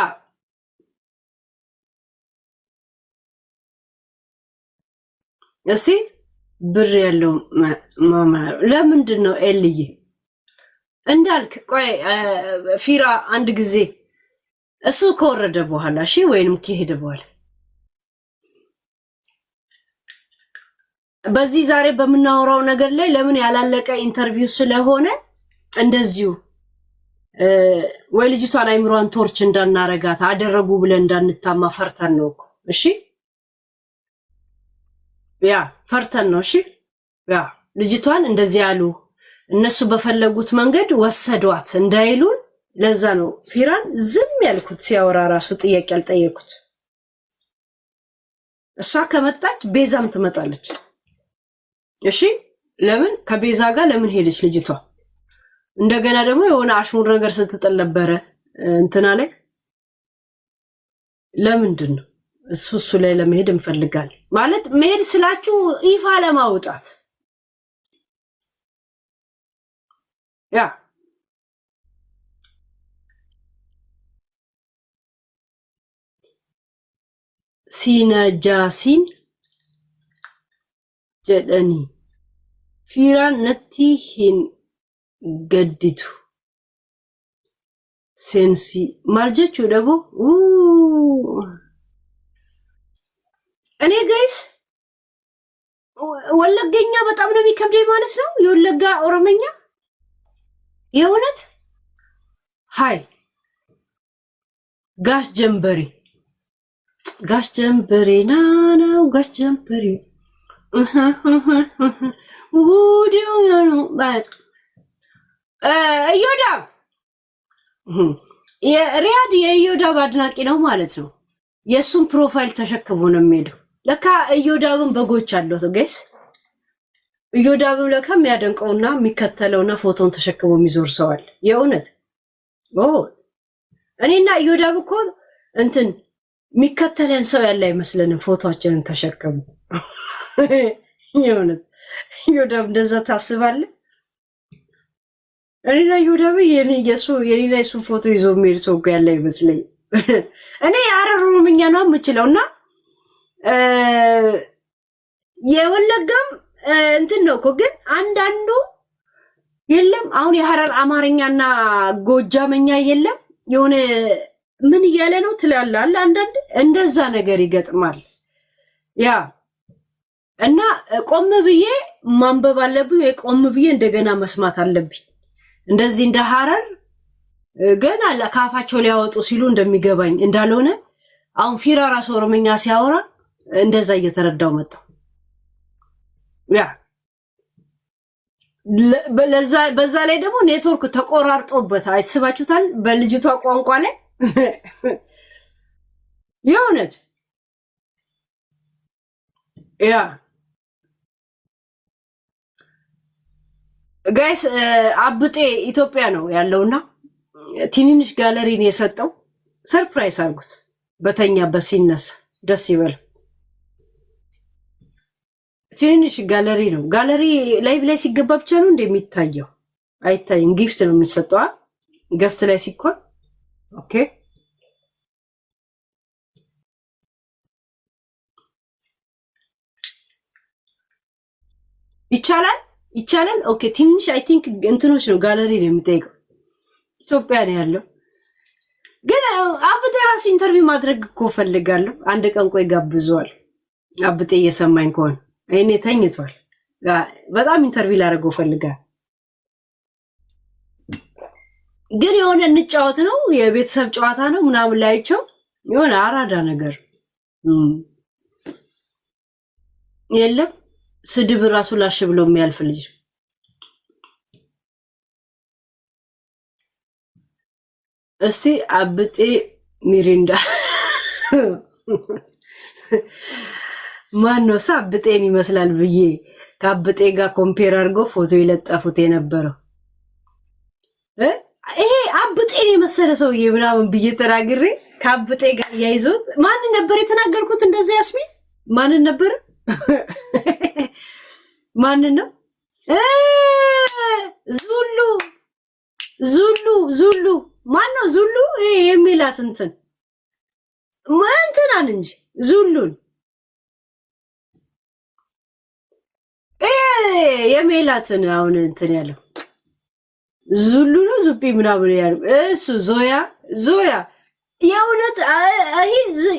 እሺ ብር ያለው ማማ ለምንድን ነው ኤልዬ እንዳልክ ቆይ ፊራ አንድ ጊዜ እሱ ከወረደ በኋላ እሺ ወይንም ከሄደ በኋላ በዚህ ዛሬ በመናወራው ነገር ላይ ለምን ያላለቀ ኢንተርቪው ስለሆነ እንደዚሁ ወይ ልጅቷን አይምሯን ቶርች እንዳናረጋት አደረጉ ብለን እንዳንታማ ፈርተን ነው እኮ እሺ ያ ፈርተን ነው እሺ ያ ልጅቷን እንደዚህ ያሉ እነሱ በፈለጉት መንገድ ወሰዷት እንዳይሉን ለዛ ነው ፊራን ዝም ያልኩት ሲያወራ ራሱ ጥያቄ አልጠየቁት እሷ ከመጣች ቤዛም ትመጣለች እሺ ለምን ከቤዛ ጋር ለምን ሄደች ልጅቷ እንደገና ደግሞ የሆነ አሽሙር ነገር ስትጥል ነበር እንትና ላይ ለምንድን ነው እሱ ላይ ለመሄድ እንፈልጋለን ማለት መሄድ ስላችሁ ይፋ ለማውጣት ያ ሲነጃሲን ጀደኒ ፊራን ነቲሂን ገድቱ ሴንሲ ማርጀቹ ደግሞ እኔ ጋይስ ወለገኛ በጣም ነው የሚከብደኝ ማለት ነው የወለጋ ኦሮመኛ የእውነት ሃይ ጋሽ ጀምበሬ ናናው ጋሽ ጀምበሬ ውዲው ነው እዮዳብ የሪያድ የእዮዳብ አድናቂ ነው ማለት ነው የሱን ፕሮፋይል ተሸክሞ ነው የሚሄደው ለካ እዮዳብን በጎች አለው ጋይስ እዮዳብን ለካ የሚያደንቀውና የሚከተለውና ፎቶን ተሸክሞ የሚዞር ሰው አለ የእውነት እኔና እዮዳብ እኮ እንትን የሚከተለን ሰው ያለ አይመስለንም ፎቶአችንን ተሸክሞ የእውነት እዮዳብ እንደዛ ታስባለህ እኔና እዮዳብ የኔና የሱ ፎቶ ይዞ የሚሄድ ሰው ያለ አይመስለኝ እኔ አረሩምኛ ነው የምችለውና የወለጋም እንትን ነው እኮ ግን አንዳንዱ የለም አሁን የሐረር አማርኛና ጎጃመኛ የለም የሆነ ምን እያለ ነው ትላላል አንዳንድ እንደዛ ነገር ይገጥማል ያ እና ቆም ብዬ ማንበብ አለብኝ ቆም ብዬ እንደገና መስማት አለብኝ እንደዚህ እንደ ሐረር ገና ለካፋቸው ሊያወጡ ሲሉ እንደሚገባኝ እንዳልሆነ አሁን ፊራ ራስ ኦሮመኛ ሲያወራ እንደዛ እየተረዳው መጣው ያ በዛ ላይ ደግሞ ኔትወርክ ተቆራርጦበት አይስባችሁታል በልጅቷ ቋንቋ ላይ የእውነት ያ ጋይስ አብጤ ኢትዮጵያ ነው ያለውና ትንንሽ ጋለሪን የሰጠው ሰርፕራይዝ አድርጉት በተኛበት ሲነሳ ደስ ይበል ትንንሽ ጋለሪ ነው ጋለሪ ላይቭ ላይ ሲገባ ብቻ ነው እንደሚታየው አይታይም ጊፍት ነው የሚሰጠው ገስት ላይ ሲኮን ኦኬ ይቻላል ኦኬ ትንሽ አይ ቲንክ እንትኖች ነው ጋለሪ ነው የሚጠይቀው ኢትዮጵያ ነው ያለው ግን አብጤ ራሱ ኢንተርቪው ማድረግ እኮ ፈልጋለሁ አንድ ቀን ቆይ ጋብዟል አብጤ እየሰማኝ ከሆነ እኔ ተኝቷል በጣም ኢንተርቪው ላደርገው ፈልጋለሁ ግን የሆነ እንጫወት ነው የቤተሰብ ጨዋታ ነው ምናምን ላይቸው የሆነ አራዳ ነገር የለም ስድብ ራሱ ላሽ ብሎ የሚያልፍ ልጅ እሺ አብጤ ሚሪንዳ ማነው ሳብጤን ይመስላል ብዬ ከአብጤ ጋር ኮምፔር አድርጎ ፎቶ ይለጠፉት የነበረው ይሄ አብጤን የመሰለ ሰውዬ ምናምን ብዬ ተናግሬ ከአብጤ ጋር ያይዞት ማን ነበር የተናገርኩት እንደዚህ ያስሚ ማን ነበር ማን ነው ዙሉ ማነው ዙሉ የሚላት እንትን ማንተናን እንጂ ዙሉን የሜላትን አሁን እንትን ያለው ዙሉ ነው ዙጲ ምናምን ያለው እሱ ዞያ የእውነት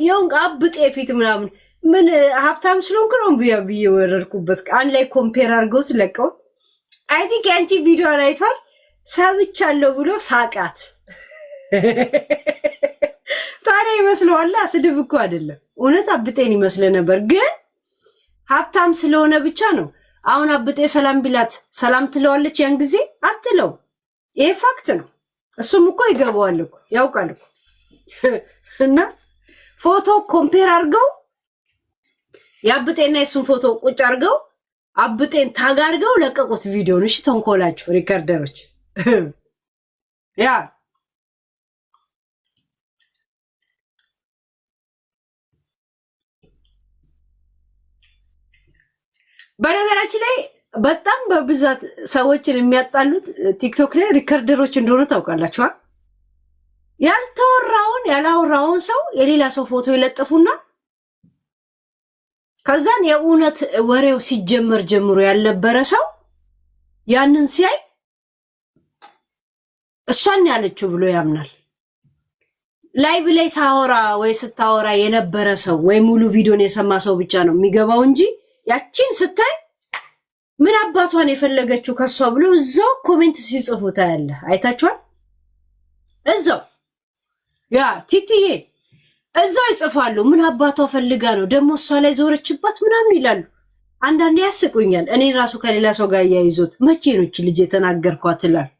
የውን አብጤ ፊት ምናምን ምን ሀብታም ስለሆንኩ ነው ብዬ ወረድኩበት። አንድ ላይ ኮምፔር አድርገውት ለቀው አይ ቲንክ ያንቺ ቪዲዮ አይቷል ሰብቻለሁ ብሎ ሳቃት። ታዲያ ይመስለዋል ስድብ እኮ አይደለም። እውነት አብጤን ይመስለ ነበር፣ ግን ሀብታም ስለሆነ ብቻ ነው። አሁን አብጤ ሰላም ቢላት ሰላም ትለዋለች? ያን ጊዜ አትለው። ይሄ ፋክት ነው። እሱም እኮ ይገባዋል እኮ ያውቃል እኮ። እና ፎቶ ኮምፔር አድርገው የአብጤና የሱን ፎቶ ቁጭ አድርገው አብጤን ታግ አድርገው ለቀቁት ቪዲዮን። እሺ ተንኮላችሁ ሪከርደሮች ያ በነገራችን ላይ በጣም በብዛት ሰዎችን የሚያጣሉት ቲክቶክ ላይ ሪከርደሮች እንደሆነ ታውቃላችሁ። ያላወራውን ሰው የሌላ ሰው ፎቶ ይለጥፉና ከዛን የእውነት ወሬው ሲጀመር ጀምሮ ያልነበረ ሰው ያንን ሲያይ እሷን ያለችው ብሎ ያምናል። ላይቭ ላይ ሳወራ ወይ ስታወራ የነበረ ሰው ወይ ሙሉ ቪዲዮን የሰማ ሰው ብቻ ነው የሚገባው እንጂ ያቺን ስታይ ምን አባቷን የፈለገችው ከሷ ብሎ እዛው ኮሜንት ሲጽፉ ታያለ። አይታችኋል? እዛው ያ ቲቲዬ እዛው ይጽፋሉ። ምን አባቷ ፈልጋ ነው ደግሞ እሷ ላይ ዞረችባት ምናምን ይላሉ። አንዳንዴ ያስቁኛል። እኔ ራሱ ከሌላ ሰው ጋር ያይዞት መቼ ነው እቺ ልጅ የተናገርኳት ይላል።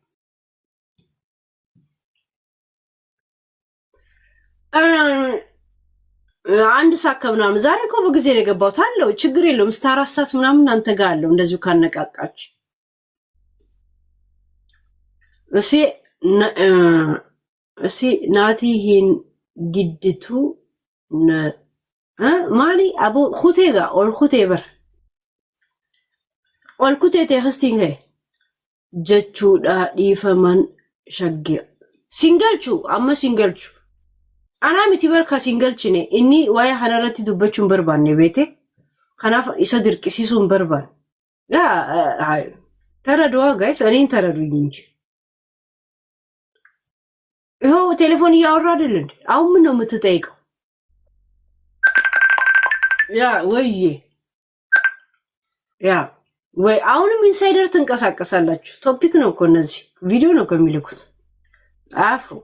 አንድ ሳከ ምናምን ዛሬ እኮ በጊዜ ነው የገባሁት አለው። ችግር የለውም እስከ 4 ሰዓት ምናምን አንተ ጋር አለው። እንደዚሁ ካነቃቃች እሺ ናቲ ይሄን ግድቱ ማሊ አቡ ሁቴጋ ኦል ሁቴበር ኦል ኩቴቴ ህስቲንገ ጀቹ ዲፈመን ሸገ ሲንገልቹ አማ ሲንገልቹ አና ሚቲበር ከሲንገልችኔ እኒ ዋይ ሐነረቲ ዱበቹን በርባን ቤቴ ከናፍ ይሰድርቅ ሲሱን በርባን ያ ተረዷ ጋይስ እኔን ተረዱኝ እንጂ ይኸው ቴሌፎን እያወራ አይደል እንዴ? አሁን ምን ነው የምትጠይቀው? ያ ወይ አሁንም ኢንሳይደር ትንቀሳቀሳላችሁ። ቶፒክ ነው እኮ እነዚህ ቪዲዮ ነው ከሚልኩት አፍሩ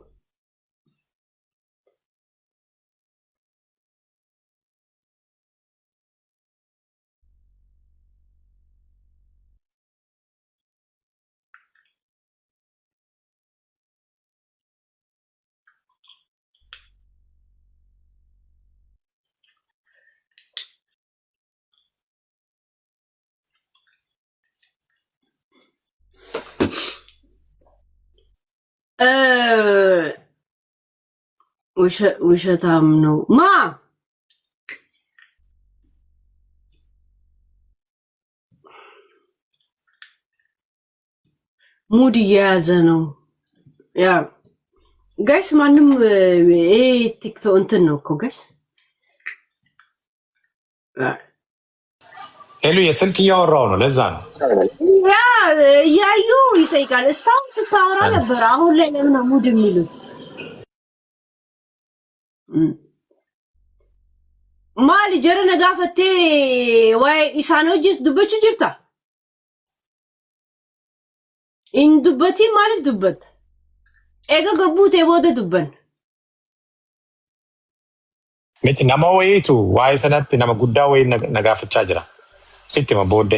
ውሸታም ነው ማ ሙድ እየያዘ ነው። ያ ጋይስ ማንም ቲክቶክ እንትን ነው እኮ ጋይስ ሄሉ የስልክ እያወራው ነው። ለዛ ነው ያ እያዩ ይጠይቃል። እስታም ስታወራ ነበር። አሁን ላይ ለምን ሙድ የሚሉት ማሊ ጀረ ነጋፈቴ ወይ ኢሳኖጅስ ዱበቹ ጅርታ ኢን ዱበቲ ማሊፍ ዱበት ኤጋ ገቡት የቦደ ዱበን ሚቲ ነማ ወይቱ ዋይ ሰነት ነማ ጉዳ ወይ ነጋፍቻ ጅራ ሲቲ ማቦደ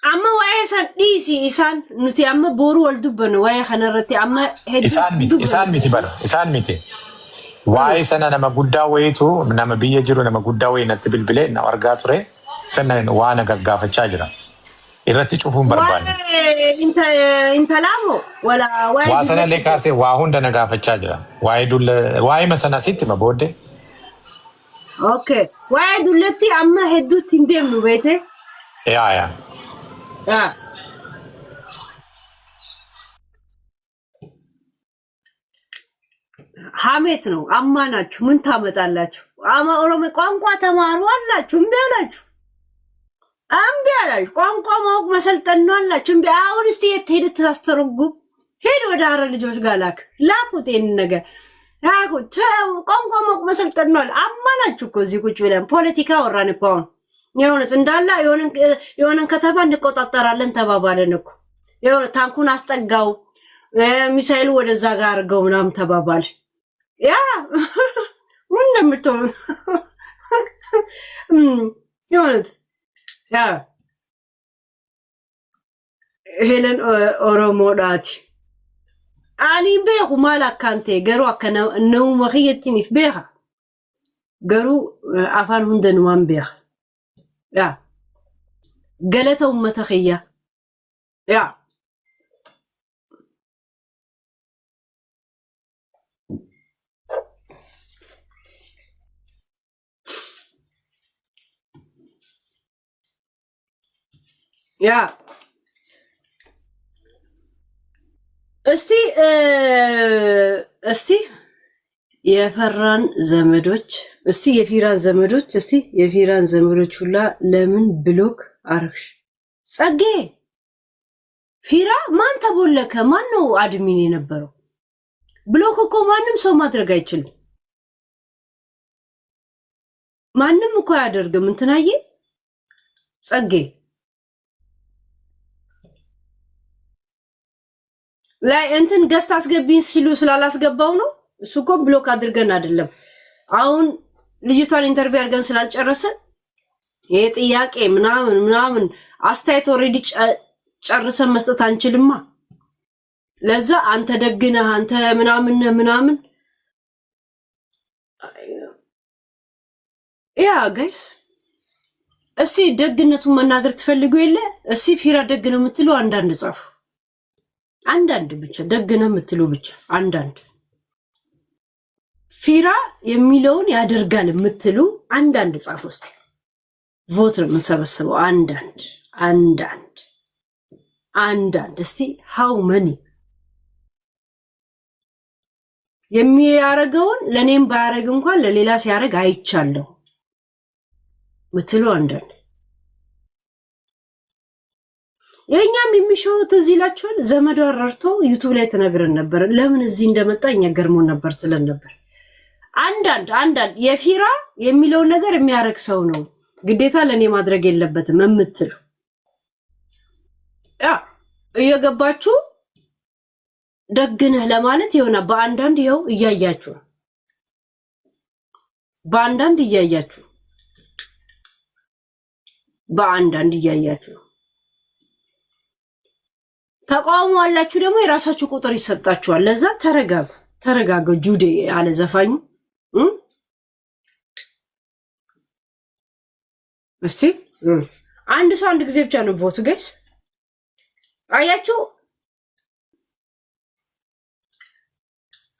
amma waa'ee san dhiisi isaan nuti amma boru wal dubbannu waa'ee kanarratti amma isaan miti waa'ee sana nama guddaa wayitu nama biyya jiru nama guddaa wayi natti bilbilee na argaa ture sana waan gaggaafachaa jira irratti cufuun barbaanne intalaamo wala waa sana illee kaasee waa hunda na gaafachaa jira waa'ee masana sitti ma booddee okay waa'ee dullatti amma hedduutti hin deemnu beete yaa ሀሜት ነው። አማናችሁ ምን ታመጣላችሁ? ኦሮሞ ቋንቋ ተማሩ አላችሁ እምቢ አላችሁ። ቋንቋ ማወቅ መሰልጠን ነው አላችሁ እምቢ። አሁን እስቲ የት ሄደህ ታስተረጉም? ሄድ ወደ ሀረር ልጆች ጋር ላኩት ይሄንን ነገር ላኩት። ቋንቋ ማወቅ መሰልጠን ነው አማናችሁ እኮ እዚህ ቁጭ ብለን ፖለቲካ ወራን እኮ አሁን የሆነች እንዳላ የሆነን ከተማ እንቆጣጠራለን ተባባለን እኮ የሆነ ታንኩን አስጠጋው ሚሳኤሉ ወደዛ ጋር አድርገው ምናምን ተባባል። ያ ምን እንደምትሆን የሆነት ያ ሄለን ኦሮሞ ዳቲ አኒ ቤኹ ማላካንቴ ገሩ አከነ ነው መኽየቲኒፍ ቤኻ ገሩ አፋን ሁንደን ማን ቤኻ ያ ገለተው መተኸያ ያ ያ እስቲ የፈራን ዘመዶች የፊራን ዘመዶች ሁላ ለምን ብሎክ አረግሽ? ጸጌ ፊራ ማን ተቦለከ? ማን ነው አድሚን የነበረው? ብሎክ እኮ ማንም ሰው ማድረግ አይችልም። ማንም እኮ አያደርግም። እንትናዬ ጸጌ ላይ እንትን ገስት አስገቢኝ ሲሉ ስላላስገባው ነው። እሱ እኮ ብሎክ አድርገን አይደለም። አሁን ልጅቷን ኢንተርቪው አድርገን ስላልጨረሰን ይሄ ጥያቄ ምናምን አስተያየት ኦልሬዲ ጨርሰን መስጠት አንችልማ። ለዛ አንተ ደግነህ አንተ ምናምን ያ ጋይስ እስቲ ደግነቱን መናገር ትፈልጉ የለ? እስቲ ፊራ ደግ ነው የምትሉ አንዳንድ ጻፉ። አንዳንድ ብቻ ደግ ነው የምትሉ ብቻ አንዳንድ ፊራ የሚለውን ያደርጋል የምትሉ አንዳንድ ጻፉ። እስቲ ቮት ነው የምንሰበስበው። አንዳንድ እስቲ how many የሚያረገውን ለኔም ባያረግ እንኳን ለሌላ ሲያረግ አይቻለሁ ምትሉ አንዳንድ የኛም የሚሾት እዚህ ላችኋል። ዘመዶ አራርቶ ዩቲዩብ ላይ ተነግረን ነበር። ለምን እዚህ እንደመጣ እኛ ገርሞን ነበር ትለን ነበር። አንዳንድ የፊራ የሚለው ነገር የሚያረግ ሰው ነው ግዴታ ለኔ ማድረግ የለበትም የምትሉ ያ እየገባችሁ ደግነህ ለማለት ይሆና በአንዳንድ ይኸው እያያችሁ ተቃውሞ አላችሁ ደግሞ የራሳችሁ ቁጥር ይሰጣችኋል። ለዛ ተረጋጉ ጁዴ ያለ ዘፋኙ እስቲ አንድ ሰው አንድ ጊዜ ብቻ ነው ቮት ጋይስ። አያችሁ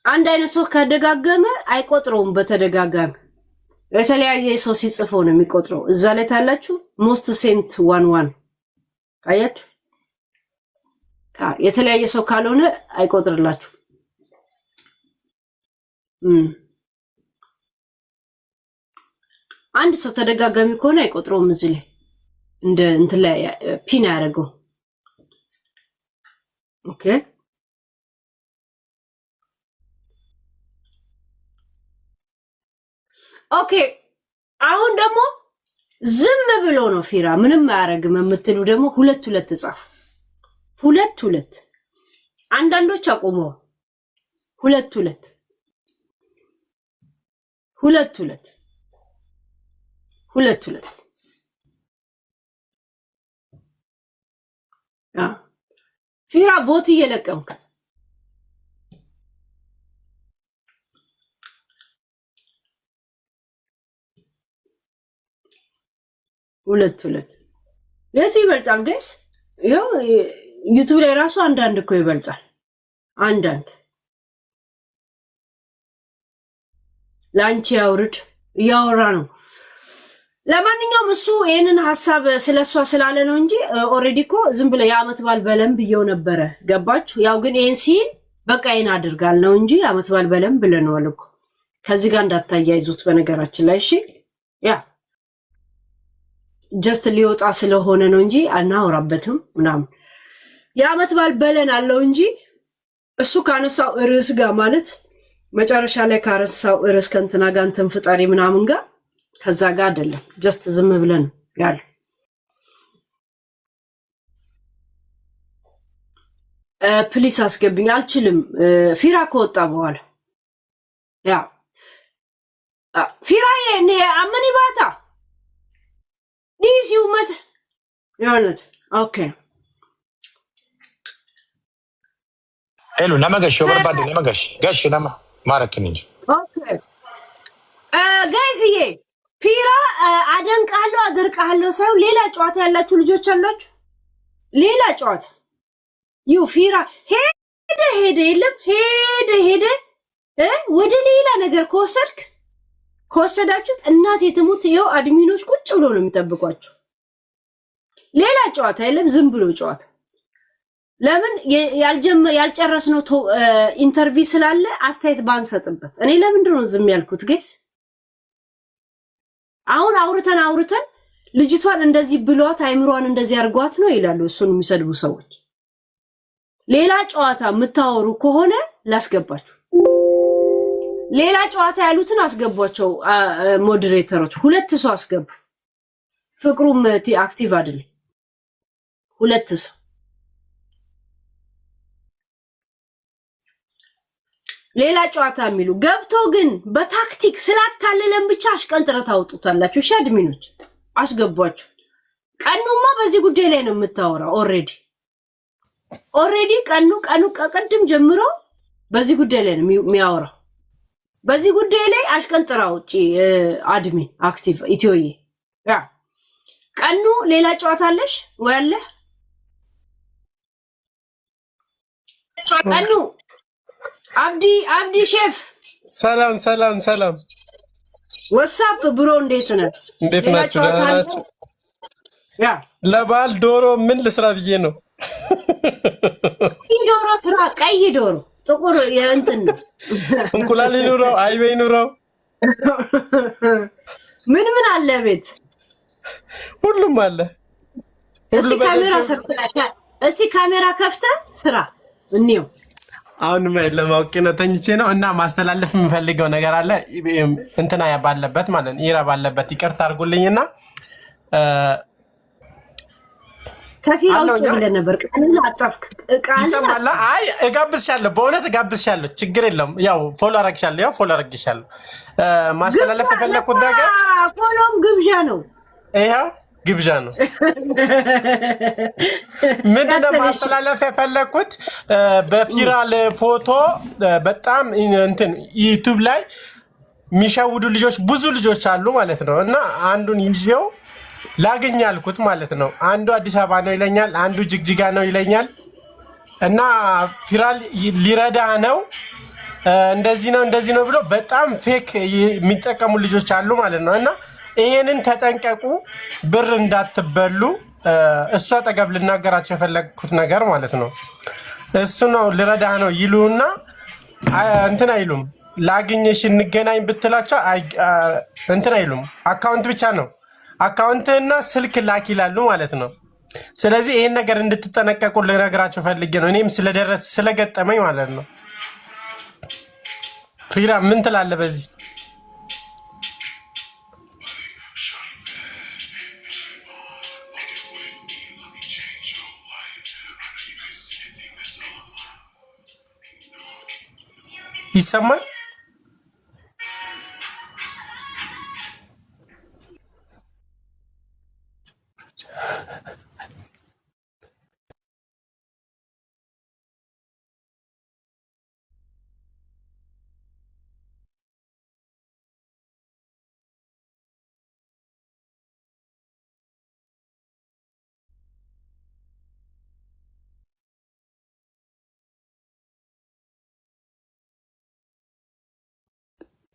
አንድ አይነት ሰው ከደጋገመ አይቆጥረውም። በተደጋጋሚ የተለያየ ሰው ሲጽፈው ነው የሚቆጥረው። እዛ ላይ ታላችሁ ሞስት ሴንት 11 አያችሁ የተለያየ ሰው ካልሆነ አይቆጥርላችሁ። አንድ ሰው ተደጋጋሚ ከሆነ አይቆጥረውም። እዚህ ላይ እንደ እንትን ላይ ፒን ያደርገው። ኦኬ አሁን ደግሞ ዝም ብሎ ነው ፊራ ምንም አያረግም የምትሉ ደግሞ ሁለት ጻፉ። ሁለት አንዳንዶች አቆመው ሁለት ፊራ ቮት እየለቀምክ ሁለት ለሱ ይበልጣል ጋይስ። ይሄው ዩቲዩብ ላይ ራሱ አንዳንድ እኮ ይበልጣል። አንዳንድ ላንቺ ያውርድ እያወራ ነው። ለማንኛውም እሱ ይሄንን ሐሳብ ስለሷ ስላለ ነው እንጂ ኦሬዲ እኮ ዝም ብለ የዓመት በዓል በለም ብየው ነበረ። ገባችሁ? ያው ግን ይሄን ሲል በቃ ይሄን አድርጋል ነው እንጂ የዓመት በዓል በለም ብለነዋል እኮ ከዚህ ጋር እንዳታያይዙት በነገራችን ላይ እሺ። ያ ጀስት ሊወጣ ስለሆነ ነው እንጂ አናወራበትም ምናምን። የዓመት በዓል በለን አለው እንጂ እሱ ካነሳው ርዕስ ጋር ማለት መጨረሻ ላይ ካነሳው ርዕስ ከእንትና ጋር እንትን ፍጣሪ ምናምን ጋር ከዛ ጋር አይደለም። ጀስት ዝም ብለን ያለ ፕሊስ አስገብኝ አልችልም። ፊራ ከወጣ በኋላ ያ ፊራ የኔ አመኒ ባታ ዲሲ ውመት ይሆነት ኦኬ ሄሎ ነመገሽ ወርባዴ ነመገሽ ጋሽ ነማ ማረክኝ እንጂ ኦኬ ጋይስዬ ፊራ አደንቃለሁ አደርቃለሁ ሳይሆን ሌላ ጨዋታ ያላችሁ ልጆች አላችሁ። ሌላ ጨዋታ ዩ ፊራ ሄደ የለም ሄደ ወደ ሌላ ነገር ከወሰዳችሁት እናቴ ትሙት ይኸው አድሚኖች ቁጭ ብሎ ነው የሚጠብቋችሁ። ሌላ ጨዋታ የለም፣ ዝም ብሎ ጨዋታ። ለምን ያልጨረስነው ኢንተርቪው ስላለ አስተያየት ባንሰጥበት። እኔ ለምንድን ነው ዝም ያልኩት ጋይስ? አሁን አውርተን ልጅቷን እንደዚህ ብሏት አይምሯን እንደዚህ አርጓት ነው ይላሉ እሱን የሚሰድቡ ሰዎች። ሌላ ጨዋታ የምታወሩ ከሆነ ላስገባችሁ። ሌላ ጨዋታ ያሉትን አስገቧቸው ሞዴሬተሮች። 2 ሰው አስገቡ። ፍቅሩም አክቲቭ አይደለም። 2 ሰው ሌላ ጨዋታ የሚሉ ገብቶ ግን በታክቲክ ስላታለለን ብቻ አሽቀንጥረት አውጡታላችሁ። እሺ አድሚኖች አስገቧቸው። ቀኑማ በዚህ ጉዳይ ላይ ነው የምታወራው። ኦሬዲ ቀኑ ከቀድም ጀምሮ በዚህ ጉዳይ ላይ ነው የሚያወራው። በዚህ ጉዳይ ላይ አሽቀንጥራ ውጪ አድሚን አክቲቭ ኢትዮዬ ያ ቀኑ ሌላ ጨዋታ አለሽ ወይ አለ ቀኑ አብዲ ሼፍ ሰላም ወሳፕ ብሮ እንዴት ነህ? እንዴት ናችሁ? ደህና ናችሁ? ያ ለበዓል ዶሮ ምን ልስራ ብዬ ነው። ዶሮ ስራ፣ ቀይ ዶሮ ጥቁር የእንትን ነው። እንቁላል ይኑረው አይቤ ይኑረው ምን አለ ቤት? ሁሉም አለ። እስቲ ካሜራ ከፍተህ ስራ እንየው። አሁን ለማወቅ ነው ተኝቼ ነው እና ማስተላለፍ የምፈልገው ነገር አለ። እንትና ባለበት ማለት ነው ኢራ ባለበት ይቅርታ አድርጉልኝና ከፊራው ጭምለ ነበር ቀንና አጣፍክ ቃል ይሰማላ። አይ እጋብዝሻለሁ፣ በእውነት እጋብዝሻለሁ። ችግር የለም። ያው ፎሎ አረግሻለሁ። ማስተላለፍ የፈለኩት ነገር ፎሎም ግብዣ ነው። ይሄው ግብዣ ነው። ምንድነው ማስተላለፍ የፈለኩት? በፊራል ፎቶ በጣም እንትን ዩቲዩብ ላይ የሚሸውዱ ልጆች ብዙ ልጆች አሉ ማለት ነው እና አንዱን ይዤው ላገኝ ያልኩት ማለት ነው። አንዱ አዲስ አበባ ነው ይለኛል፣ አንዱ ጅግጅጋ ነው ይለኛል እና ፊራል ሊረዳ ነው እንደዚህ ነው ብሎ በጣም ፌክ የሚጠቀሙ ልጆች አሉ ማለት ነው እና ይሄንን ተጠንቀቁ፣ ብር እንዳትበሉ። እሱ አጠገብ ልናገራቸው የፈለግኩት ነገር ማለት ነው እሱ ነው። ልረዳ ነው ይሉና እንትን አይሉም። ላግኝሽ እንገናኝ ብትላቸው እንትን አይሉም። አካውንት ብቻ ነው አካውንትና ስልክ ላክ ይላሉ ማለት ነው። ስለዚህ ይሄን ነገር እንድትጠነቀቁ ልነግራችሁ ፈልጌ ነው። እኔም ስለገጠመኝ ማለት ነው። ፊራ ምን ትላለህ በዚህ? ይሰማል?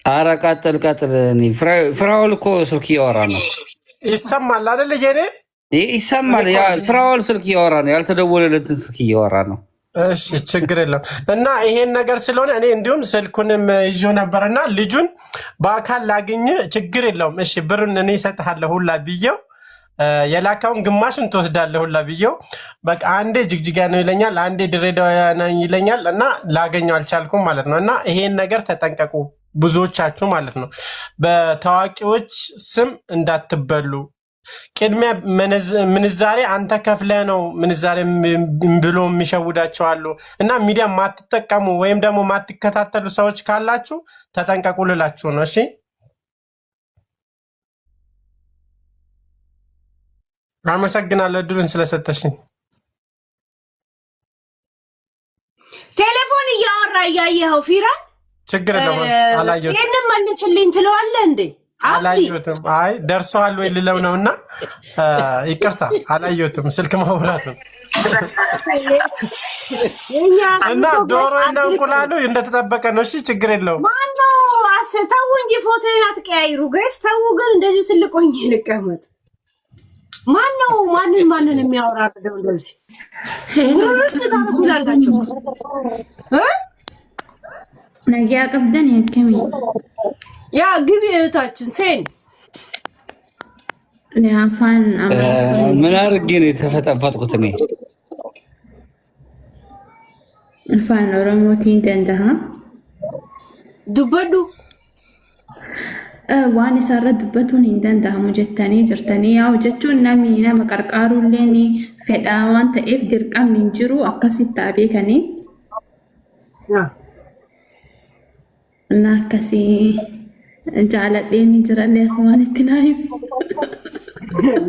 አረ ቀጥል። ፍራውል እኮ ስልክ እያወራ ነው። ይሰማል አይደል? ጌኔ ይሰማል። ያ ፍራውል ስልክ እያወራ ነው። ያልተደወለለትን ስልክ እያወራ ነው። እሺ ችግር የለም እና ይሄን ነገር ስለሆነ እኔ እንዲሁም ስልኩንም ይዤው ነበርና ልጁን በአካል ላግኝ ችግር የለውም እሺ ብሩን እኔ እሰጥሃለሁ ሁላ ብዬው የላካውን ግማሽን ትወስዳለህ ሁላ ብዬው በቃ አንዴ ጅግጅጋ ነው ይለኛል አንዴ ድሬዳዋ ነው ይለኛል እና ላገኘው አልቻልኩም ማለት ነው እና ይሄን ነገር ተጠንቀቁ ብዙዎቻችሁ ማለት ነው በታዋቂዎች ስም እንዳትበሉ ቅድሚያ ምንዛሬ አንተ ከፍለህ ነው ምንዛሬ ብሎ የሚሸውዳቸው አሉ እና ሚዲያ ማትጠቀሙ ወይም ደግሞ ማትከታተሉ ሰዎች ካላችሁ ተጠንቀቁ ልላችሁ ነው እሺ አመሰግናለሁ እድሉን ስለሰጠሽኝ ቴሌፎን እያወራ እያየኸው ፊራ ችግር ነው አላየሁትም ይሄንን መልችልኝ ትለዋለህ እንዴ አላየሁትም አይ ደርሷል ወይ ልለው ነውና ይቅርታ አላየሁትም ስልክ ማውራቱን እና ዶሮና እንቁላሉ እንደተጠበቀ ነው እሺ ችግር የለውም ማነው አሰታው እንጂ ፎቶዬን አትቀያይሩ ጋይስ ታው ግን እንደዚህ ትልቆኝ ልቀመጥ ማነው ማንን የሚያወራው እንደዚህ ጉሩሩት ታረጉላላችሁ ነጊያ ቀብደን የከሚ ያ ግቢ እህታችን ሴን ለአፋን ምን አድርጌ ነው የተፈጠፈጥኩት እኔ አፋን ኦሮሞቲ እንደንደሃ ዱበዱ waan isaarra dubbatuun hin danda'amu jettanii jirtanii yaa jechuun namni nama qarqaaruulleen fedhaa waan ta'eef dirqamni hin jiru akkasitti beekanii እና akkasii jaaladheen jirallee asumaan itti naayu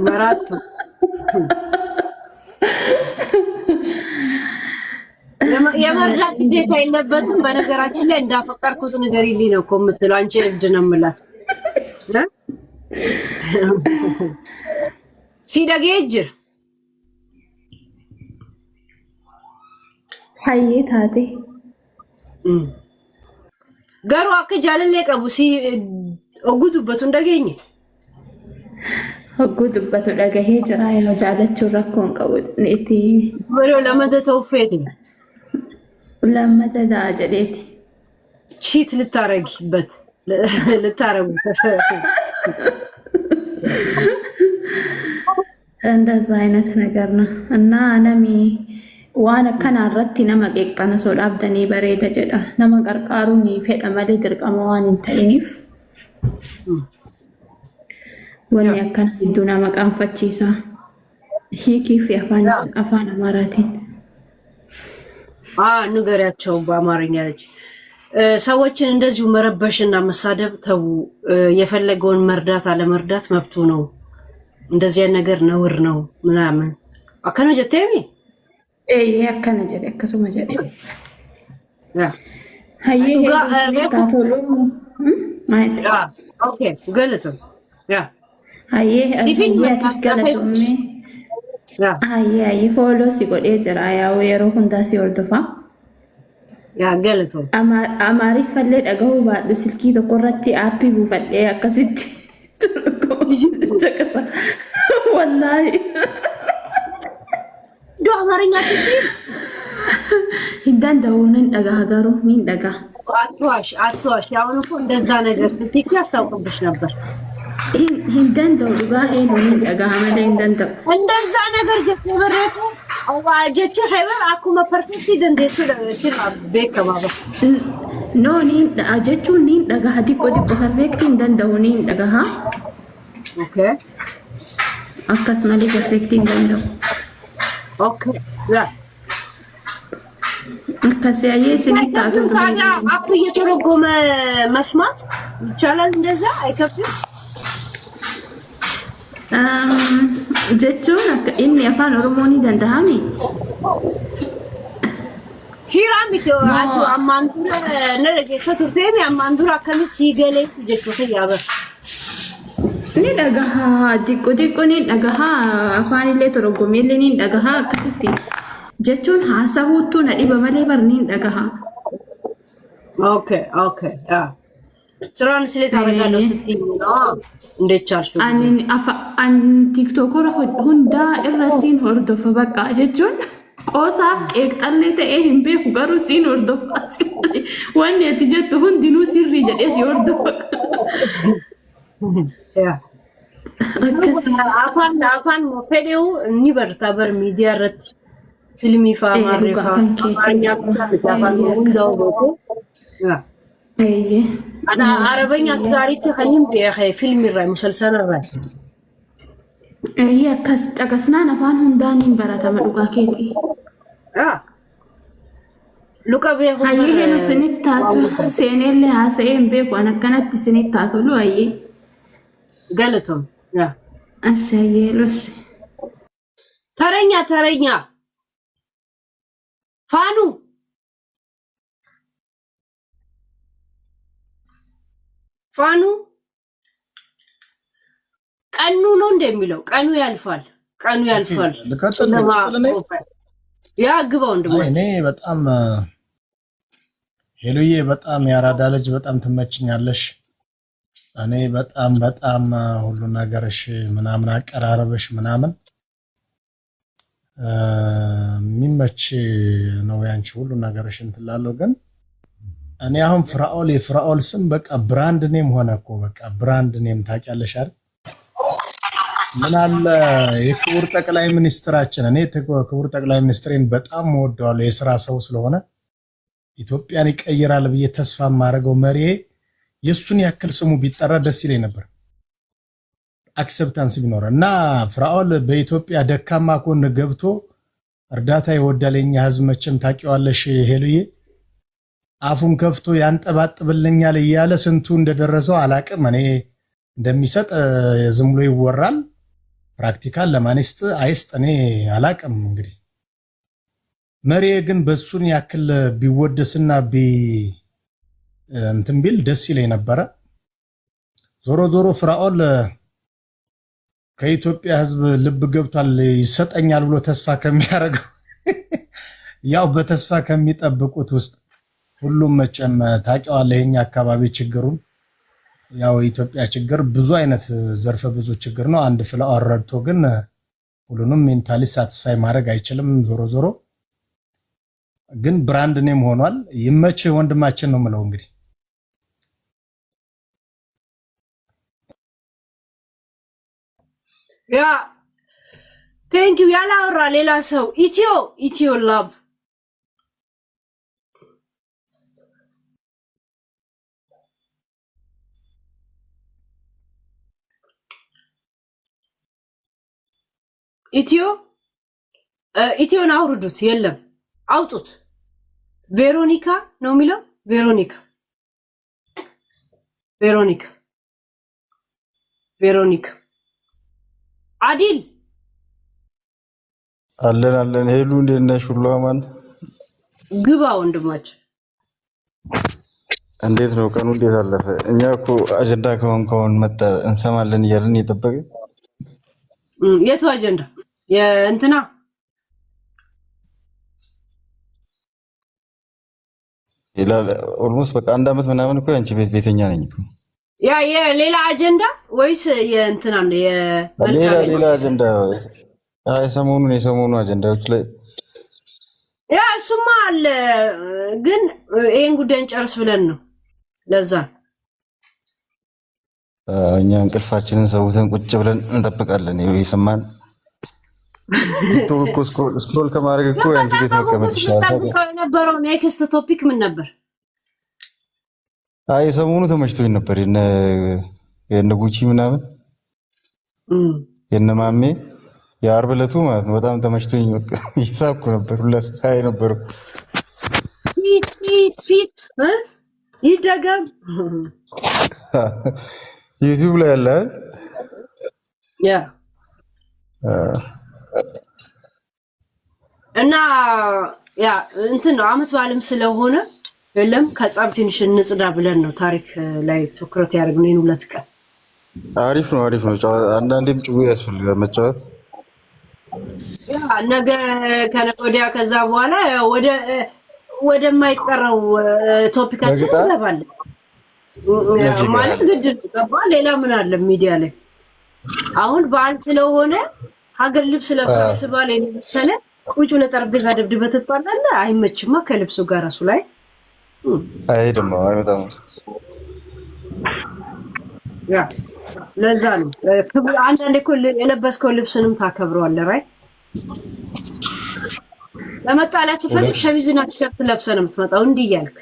መራቱ የመርዳት ግዴታ የለበትም በነገራችን ላይ እንዳፈቀርኩት ነገር ይልኝ ነው እኮ የምትለው አንቺ እብድ ነው የምላት ሲደገጅር ሀዬ ታቴ ገሩ አከጃለለ ቀቡሲ ኦጉዱበቱ እንደገኘ ኦጉዱበቱ ደገሄ ጅራ ያው ጃለችው ረኮን ቀውጥ ነቲ ወሬው ለመደተው ፌት ለመደዳ ጀዴቲ ቺት ልታረጊበት ልታረጉ እንደዛ አይነት ነገር ነው እና ነሚ ዋና ከናረቲ ነመቀቅጠነ ሶዳብደኒ በሬደ ጀዳ ነመቀርቃሩኒ ፈደ ማለ ድርቀማ ዋን እንተይፍ ወኒ አከና ዱና መቃን ፈቺሳ ሂኪፍ አፋን አማራቲን ንገሪያቸው በአማርኛ ልጅ ሰዎችን እንደዚሁ መረበሽና መሳደብ ተው የፈለገውን መርዳት አለመርዳት መብቱ ነው እንደዚህ ነገር ነውር ነው ምናምን አከነ ጀተሚ አከነ ጀደ ከሱመ ጀደ ሀዬ ታቶሎ ማይት ኦኬ ገለቱ ያ ሀዬ አትስገለቱሜ ሀዬ ፎሎ ሲጎዴ ጅራ ያው የሮ ሁንዳ ሲወርዱፋ ያ ገለቱ አማሪ ፈለ ደገው ባዱ ስልኪ ተቆረቲ አፒ ቡፈዴ አከሲቲ ጀከሳ ወላሂ ዶ አማርኛ ትቺ እንደንደውንን ደጋ ሀገሩ ኒን ደጋ አትዋሽ ያውን እኮ እንደዛ ነገር ትቲክ ያስታውቅብሽ ነበር እንደንደው ዱጋ ሄኑ ኒን ደጋ ሀመለ እንደንደው እንደዛ ነገር ጀበረኩ አዋጀች ሀይበር አኩማ ፐርፌክት ደንደሱ ለሲል ቤክ ባባ ኖ ኒን አጀቹ ኒን ደጋ ዲቆ ፐርፌክት እንደንደው ኒን ደጋ ኦኬ አከስማሊ ፐርፌክት እንደንደው ኦኬ ያ ከሲያዬ ሲኒታቱ ታዲያ አፕ እየተረጎመ መስማት ይቻላል እንደዛ አይከፍም jechuun akka inni afaan oromoon dandahami fiiraan bituu ammaan dura nala keessa turteemi ammaan dura akkamitti sii galee jechuudha yaaba ni dhagaha diqqo ni dhagaha afaan illee torogomee illee ni dhagaha akkasitti jechuun haasawuutu na dhiba malee barni dhagaha okay ትራንስሌት አደርጋለሁ ስትይ ነው እንደቻልሽ አን ቲክቶክ ሁንዳ እረሲን ሆርዶፍ በቃ ጀቹን qoosaaf qeeqxallee ta'ee hin beeku garuu siin hordofaa wanni ati jettu hundinuu sirrii jedhee si hordofa. afaan fedheewu ni barta bar miidiyaa irratti filmii fa'aa maarreeffaa أنا عربية تقاريتي خليهم بيا فيلم الرأي مسلسل الرأي هي كسنا نفهم دانين برا ملوكا كيتي لوكا بيه هاي هنا سنتات سنين اللي هاسين بيك وأنا كانت سنتات لو هاي قالتهم يا أشياء لوش ترينيا فانو ፋኑ ቀኑ ነው እንደሚለው ቀኑ ያልፋል ያ ግባው እንደማይ እኔ በጣም ሄሉዬ በጣም ያራዳ ልጅ በጣም ትመችኛለሽ። እኔ በጣም ሁሉ ነገርሽ ምናምን አቀራረብሽ ምናምን የሚመች ነው ያንቺ ሁሉ ነገርሽ እንትላለው ግን እኔ አሁን የፍራኦል ስም በቃ ብራንድ ኔም ሆነ እኮ በቃ ብራንድ ኔም ታውቂያለሽ አይደል? ምን አለ የክቡር ጠቅላይ ሚኒስትራችን እኔ ክቡር ጠቅላይ ሚኒስትሬን በጣም ወደዋለሁ የሥራ ሰው ስለሆነ ኢትዮጵያን ይቀይራል ብዬ ተስፋ ማድረገው መሪ የሱን ያክል ስሙ ቢጠራ ደስ ይለኝ ነበር። አክሰፕታንስ ቢኖር እና ፍራኦል በኢትዮጵያ ደካማ ኮን ገብቶ እርዳታ ይወዳለኛ ህዝብ መቼም ታውቂዋለሽ ሄሉዬ አፉን ከፍቶ ያንጠባጥብልኛል እያለ ስንቱ እንደደረሰው አላቅም። እኔ እንደሚሰጥ ዝም ብሎ ይወራል። ፕራክቲካል ለማንስት አይስጥ እኔ አላቅም። እንግዲህ መሪ ግን በሱን ያክል ቢወደስና እንትን ቢል ደስ ይለኝ ነበረ። ዞሮ ፍራኦል ከኢትዮጵያ ህዝብ ልብ ገብቷል ይሰጠኛል ብሎ ተስፋ ከሚያደርገው ያው በተስፋ ከሚጠብቁት ውስጥ ሁሉም መቼም ታውቂዋለህ የኛ አካባቢ ችግሩን ያው የኢትዮጵያ ችግር ብዙ አይነት ዘርፈ ብዙ ችግር ነው። አንድ ፍላወር ረድቶ ግን ሁሉንም ሜንታሊ ሳቲስፋይ ማድረግ አይችልም። ዞሮ ግን ብራንድ ኔም ሆኗል። ይመች ወንድማችን ነው የምለው እንግዲህ ያ ቴንክ ዩ ያላወራ ሌላ ሰው ኢትዮ ላቭ ኢትዮን አውርዱት። የለም አውጡት። ቬሮኒካ ነው የሚለው ቬሮኒካ አዲል አለን ሄሉ እንዴት ነሽ? ሁሉ አማን? ግባ ወንድማችን። እንዴት ነው ቀኑ? እንዴት አለፈ? እኛ እኮ አጀንዳ ከሆን መጣ እንሰማለን እያልን እየጠበቅን የቱ አጀንዳ? የእንትና ይላል ኦልሞስት በቃ አንድ አመት ምናምን እኮ አንቺ ቤተኛ ነኝ እኮ ያ የሌላ አጀንዳ ወይስ የእንትና ነው? ሌላ አጀንዳ የሰሞኑ አጀንዳዎች ላይ ያ እሱማ አለ፣ ግን ይሄን ጉዳይ እንጨርስ ብለን ነው። ለዛ እኛ እንቅልፋችንን ሰውተን ቁጭ ብለን እንጠብቃለን። ይሰማን ቲክቶክ እኮ ስክሮል ከማድረግ እኮ ያንቺ ቤት መቀመጥ ይሻላል። የነበረው ኔክስት ቶፒክ ምን ነበር? አይ ሰሞኑ ተመችቶኝ ነበር። የነ ጉቺ ምናምን የነ ማሜ የዓርብ ዕለቱ ማለት ነው። በጣም ተመችቶኝ እየሳኩ ነበር። ሁላ ሳይ ነበር። ፊት ይደገም ዩቲዩብ ላይ ያለ ያ እና ያ እንትን ነው አመት በዓልም ስለሆነ የለም ከጻም ትንሽ እንጽዳ ብለን ነው ታሪክ ላይ ትኩረት ያደርግነው። ይሄን ሁለት ቀን አሪፍ ነው። አንዳንዴም ጭው ያስፈልጋል መጫወት። ያ ነገ ከነገ ወዲያ ከዛ በኋላ ወደማይቀረው ቶፒካችን እንገባለን ማለት ግድ ገባ። ሌላ ምን አለ ሚዲያ ላይ አሁን በዓል ስለሆነ ሀገር ልብስ ለብሳ አስባል የመሰለ ቁጭ ብለህ ጠረጴዛ ደብድበህ ትጣላለህ። አይመችማ ከልብሱ ጋር እሱ ላይ አይሄድም። አይመጣም። ያ ለዛ ነው አንዳንዴ እኮ የለበስከው ልብስንም ታከብረዋለህ። ራይ ለመጣላት ስትፈልግ ሸሚዝና ቲሸርት ለብሰህ ነው የምትመጣው እንዲህ እያልክ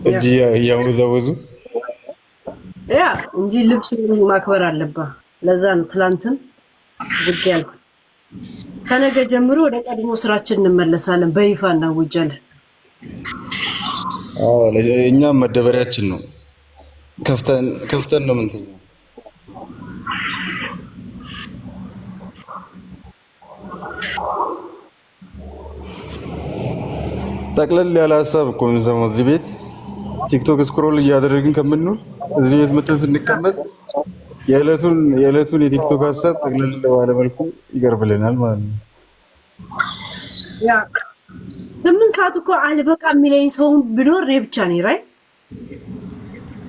እጂ ያሙዘውዙ ያ እንጂ ልብሱን ማክበር አለብህ። ለዛ ነው ትላንትም ዝግ ያልኩት። ከነገ ጀምሮ ወደ ቀድሞ ስራችን እንመለሳለን። በይፋ እናውጃለን። እኛም መደበሪያችን ነው። ከፍተን ነው የምንተኛው። ጠቅለል ያለ ሀሳብ እኮ የምንሰማው እዚህ ቤት ቲክቶክ ስክሮል እያደረግን ከምንውል እዚህ ቤት መተን ስንቀመጥ የዕለቱን የቲክቶክ ሀሳብ ጠቅለል ባለ መልኩ ይቀርብልናል ማለት ነው። ያ 8 ሰዓት እኮ አልበቃ የሚለኝ ሰው ቢኖር እኔ ብቻ ነኝ። ራይ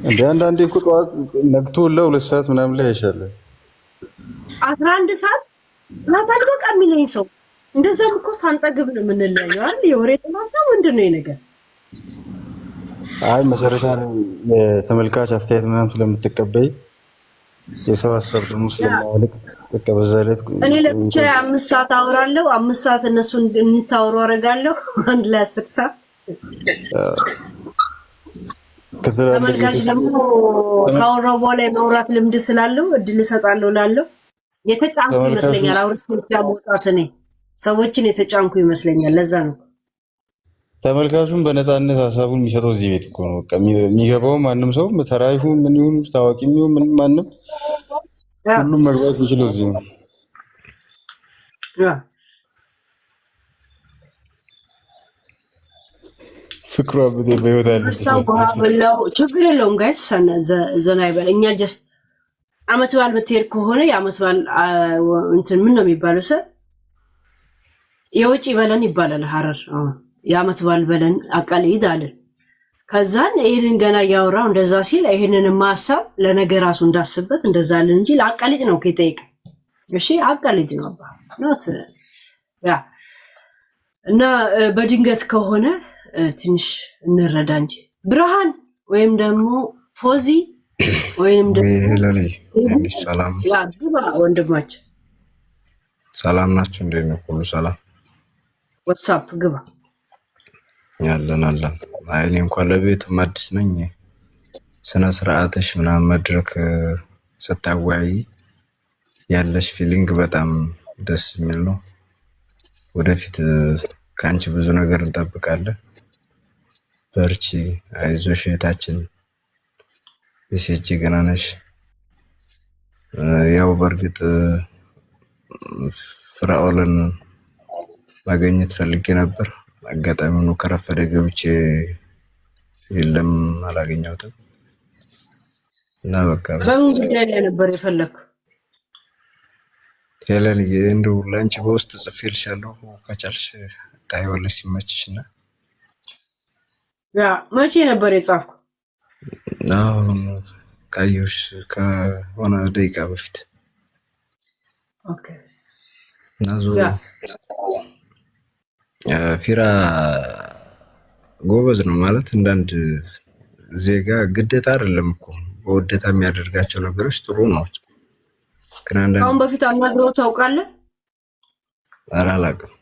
እንደ አንዳንዴ እኮ ጠዋት ነግቶ 2 ሰዓት ምናምን ላይ ያሻላል። 11 ሰዓት ናት አልበቃ የሚለኝ ሰው እንደዛም እኮ ታንጠግብ ነው የምንለያየው አይደል? የወሬ ጥናት ነው ምንድነው ይሄ ነገር? አይ መጨረሻ ላይ የተመልካች አስተያየት ምናምን ስለምትቀበይ የሰው ሀሳብ ደግሞ ስለማያልቅ በቃ በዛ ላይ እኔ ለብቻ 5 ሰዓት አወራለሁ። 5 ሰዓት እነሱ እንታወሩ አደርጋለሁ። አንድ ላይ 10 ሰዓት ተመልካች ደግሞ ካወራው በኋላ የማውራት ልምድ ስላለው እድል እሰጣለሁ ላለው የተጫንኩ ይመስለኛል። አውርቼ መውጣት እኔ ሰዎችን የተጫንኩ ይመስለኛል። ለዛ ነው ተመልካቹም በነፃነት ሀሳቡን የሚሰጠው እዚህ ቤት እኮ ነው። በቃ የሚገባው ማንም ሰው ተራይሁ ምን ይሁን ታዋቂ የሚሆን ምን ማንም ሁሉም መግባት የሚችለው እዚህ ነው። ፍቅሩ አብቴ በህይወት አለ ሰው በለው ችግር የለውም ጋይስ ዘና ይበል። እኛ ጀስት አመት በዓል የምትሄድ ከሆነ የአመት በዓል እንትን ምን ነው የሚባለው የውጪ በለን ይባላል ሐረር የአመት በዓል በለን አቃሊድ አለ። ከዛን ይሄንን ገና ያወራው እንደዛ ሲል ይሄንን ማሳብ ለነገ ራሱ እንዳስበት እንደዛ አለ እንጂ ለአቃሊድ ነው ከጠይቅ እሺ አቃሊድ ነው ኖት ያ እና በድንገት ከሆነ ትንሽ እንረዳ እንጂ ብርሃን ወይም ደግሞ ፎዚ ወይም ደግሞ ሰላም ያ ግባ ወንድማችን ሰላም ናችሁ? እንዴት ነው? ሁሉ ሰላም? ዋትስአፕ ግባ ያለን አለን። አይ እኔ እንኳን ለቤቱም አዲስ ነኝ። ስነ ስርዓትሽ ምናምን መድረክ ስታወያይ ያለሽ ፊሊንግ በጣም ደስ የሚል ነው። ወደፊት ከአንቺ ብዙ ነገር እንጠብቃለን። በርቺ፣ አይዞሽ እህታችን። የሴጂ ገና ነሽ። ያው በእርግጥ ፍራኦልን ማግኘት ፈልጌ ነበር። አጋጣሚው ከረፈደ ገብቼ የለም አላገኘሁትም። እና በቃ በምን ጉዳይ ላይ ነበር የፈለኩ? ሄለን እንደው ላንቺ በውስጥ ጽፌልሻለሁ ከቻልሽ ታይዋለሽ ሲመችሽና። ያ መቼ ነበር የጻፍኩ? አሁን ካየሁሽ ከሆነ ደቂቃ በፊት። ኦኬ ናዞ ፊራ ጎበዝ ነው ማለት እንዳንድ ዜጋ ግዴታ አይደለም እኮ በውዴታ የሚያደርጋቸው ነገሮች ጥሩ ነው። አሁን በፊት አናግረው ታውቃለህ? ኧረ አላውቅም።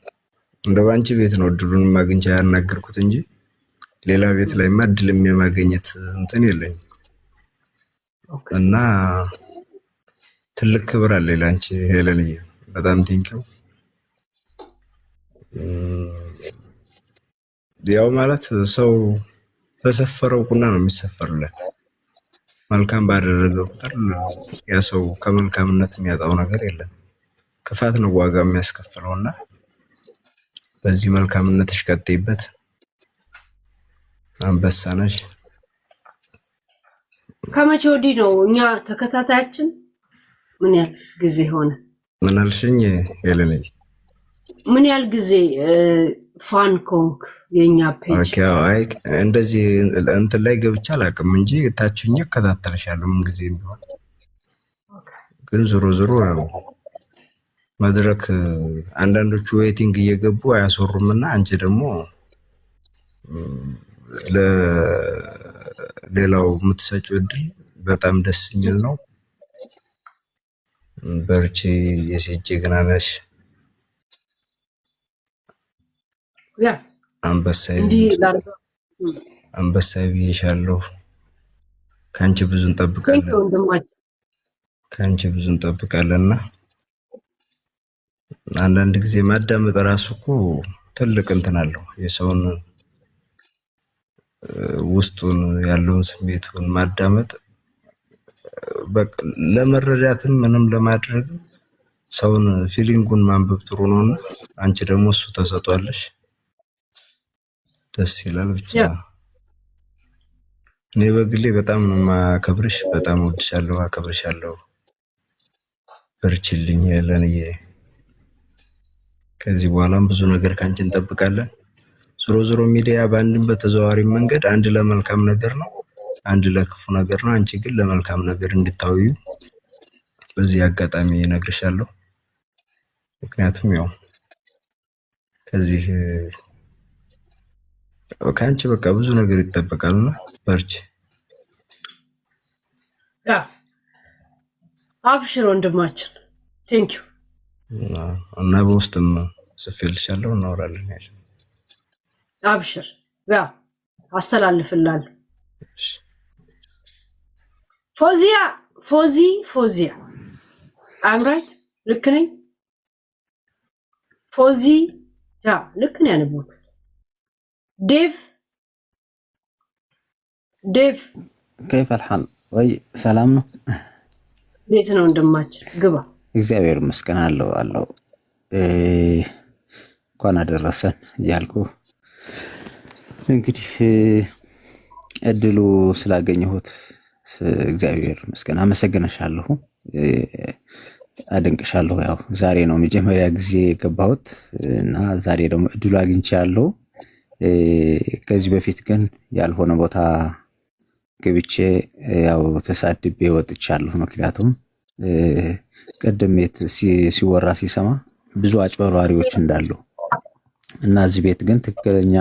እንደው አንቺ ቤት ነው እድሉን ማግኘት ያናገርኩት እንጂ ሌላ ቤት ላይ ማድል የሚያገኘት እንትን የለኝም። እና ትልቅ ክብር አለ ላንቺ ሄለንዬ፣ በጣም ቴንኪው። ያው ማለት ሰው በሰፈረው ቁና ነው የሚሰፈርለት። መልካም ባደረገው ቁጥር ያ ሰው ከመልካምነት የሚያጣው ነገር የለም። ክፋት ነው ዋጋ የሚያስከፍለውና በዚህ መልካምነትሽ ቀጥይበት። አንበሳ ነሽ። ከመቼ ወዲህ ነው እኛ ተከታታያችን? ምን ያህል ጊዜ ሆነ? ምን አልሽኝ ሄለንዬ? ምን ያህል ጊዜ ፋን ኮንክ የኛ ፔጅ? ኦኬ አይ እንደዚህ እንትን ላይ ገብቻ አላውቅም እንጂ ታችኛ እከታተልሻለሁ ምን ጊዜ ቢሆን። ግን ዞሮ ዞሮ መድረክ አንዳንዶቹ ዌቲንግ እየገቡ አያስወሩምና አንቺ ደግሞ ለሌላው የምትሰጪው እድል በጣም ደስ የሚል ነው። በርቺ፣ የሴት ጀግና ነሽ። አንበሳይ ብዬሻለሁ። ከአንቺ ብዙ እንጠብቃለንና አንዳንድ ጊዜ ማዳመጥ ራሱ እኮ ትልቅ እንትን አለው። የሰውን ውስጡን ያለውን ስሜቱን ማዳመጥ ለመረዳትም ምንም ለማድረግ ሰውን ፊሊንጉን ማንበብ ጥሩ ነውና አንቺ ደግሞ እሱ ተሰጧለሽ። ደስ ይላል። ብቻ እኔ በግሌ በጣም ነው ማከብርሽ፣ በጣም ወድሻለሁ፣ አከብርሻለሁ። በርቺልኝ ለኔ። ከዚህ በኋላም ብዙ ነገር ካንቺ እንጠብቃለን። ዞሮ ሚዲያ በአንድም በተዘዋዋሪ መንገድ አንድ ለመልካም ነገር ነው፣ አንድ ለክፉ ነገር ነው። አንቺ ግን ለመልካም ነገር እንድታውዩ በዚህ አጋጣሚ እነግርሻለሁ። ምክንያቱም ያው ከዚህ ካንቺ በቃ ብዙ ነገር ይጠበቃልና በርቺ። አብሽር ወንድማችን። ቴንክ ዩ እና በውስጥም ጽፌልሻለሁ፣ እናወራለን ያለ አብሽር። አስተላልፍላለሁ። ፎዚያ አምራይት ልክ ነኝ? ልክ ነው ያነበብኩት። ዴቭ كيف الحال ወይ ሰላም ነው? ቤት ነው ወንድማችን፣ ግባ። እግዚአብሔር ይመስገን አለው እንኳን አደረሰን እያልኩ እንግዲህ እድሉ ስላገኘሁት እግዚአብሔር ይመስገን አመሰግንሻለሁ፣ አደንቅሻለሁ። ያው ዛሬ ነው መጀመሪያ ጊዜ የገባሁት እና ዛሬ ደግሞ እድሉ አግኝቻለሁ። ከዚህ በፊት ግን ያልሆነ ቦታ ገብቼ ያው ተሳድቤ ወጥቻለሁ። ምክንያቱም ቀደም ሲወራ ሲሰማ ብዙ አጭበርባሪዎች እንዳሉ እና እዚህ ቤት ግን ትክክለኛ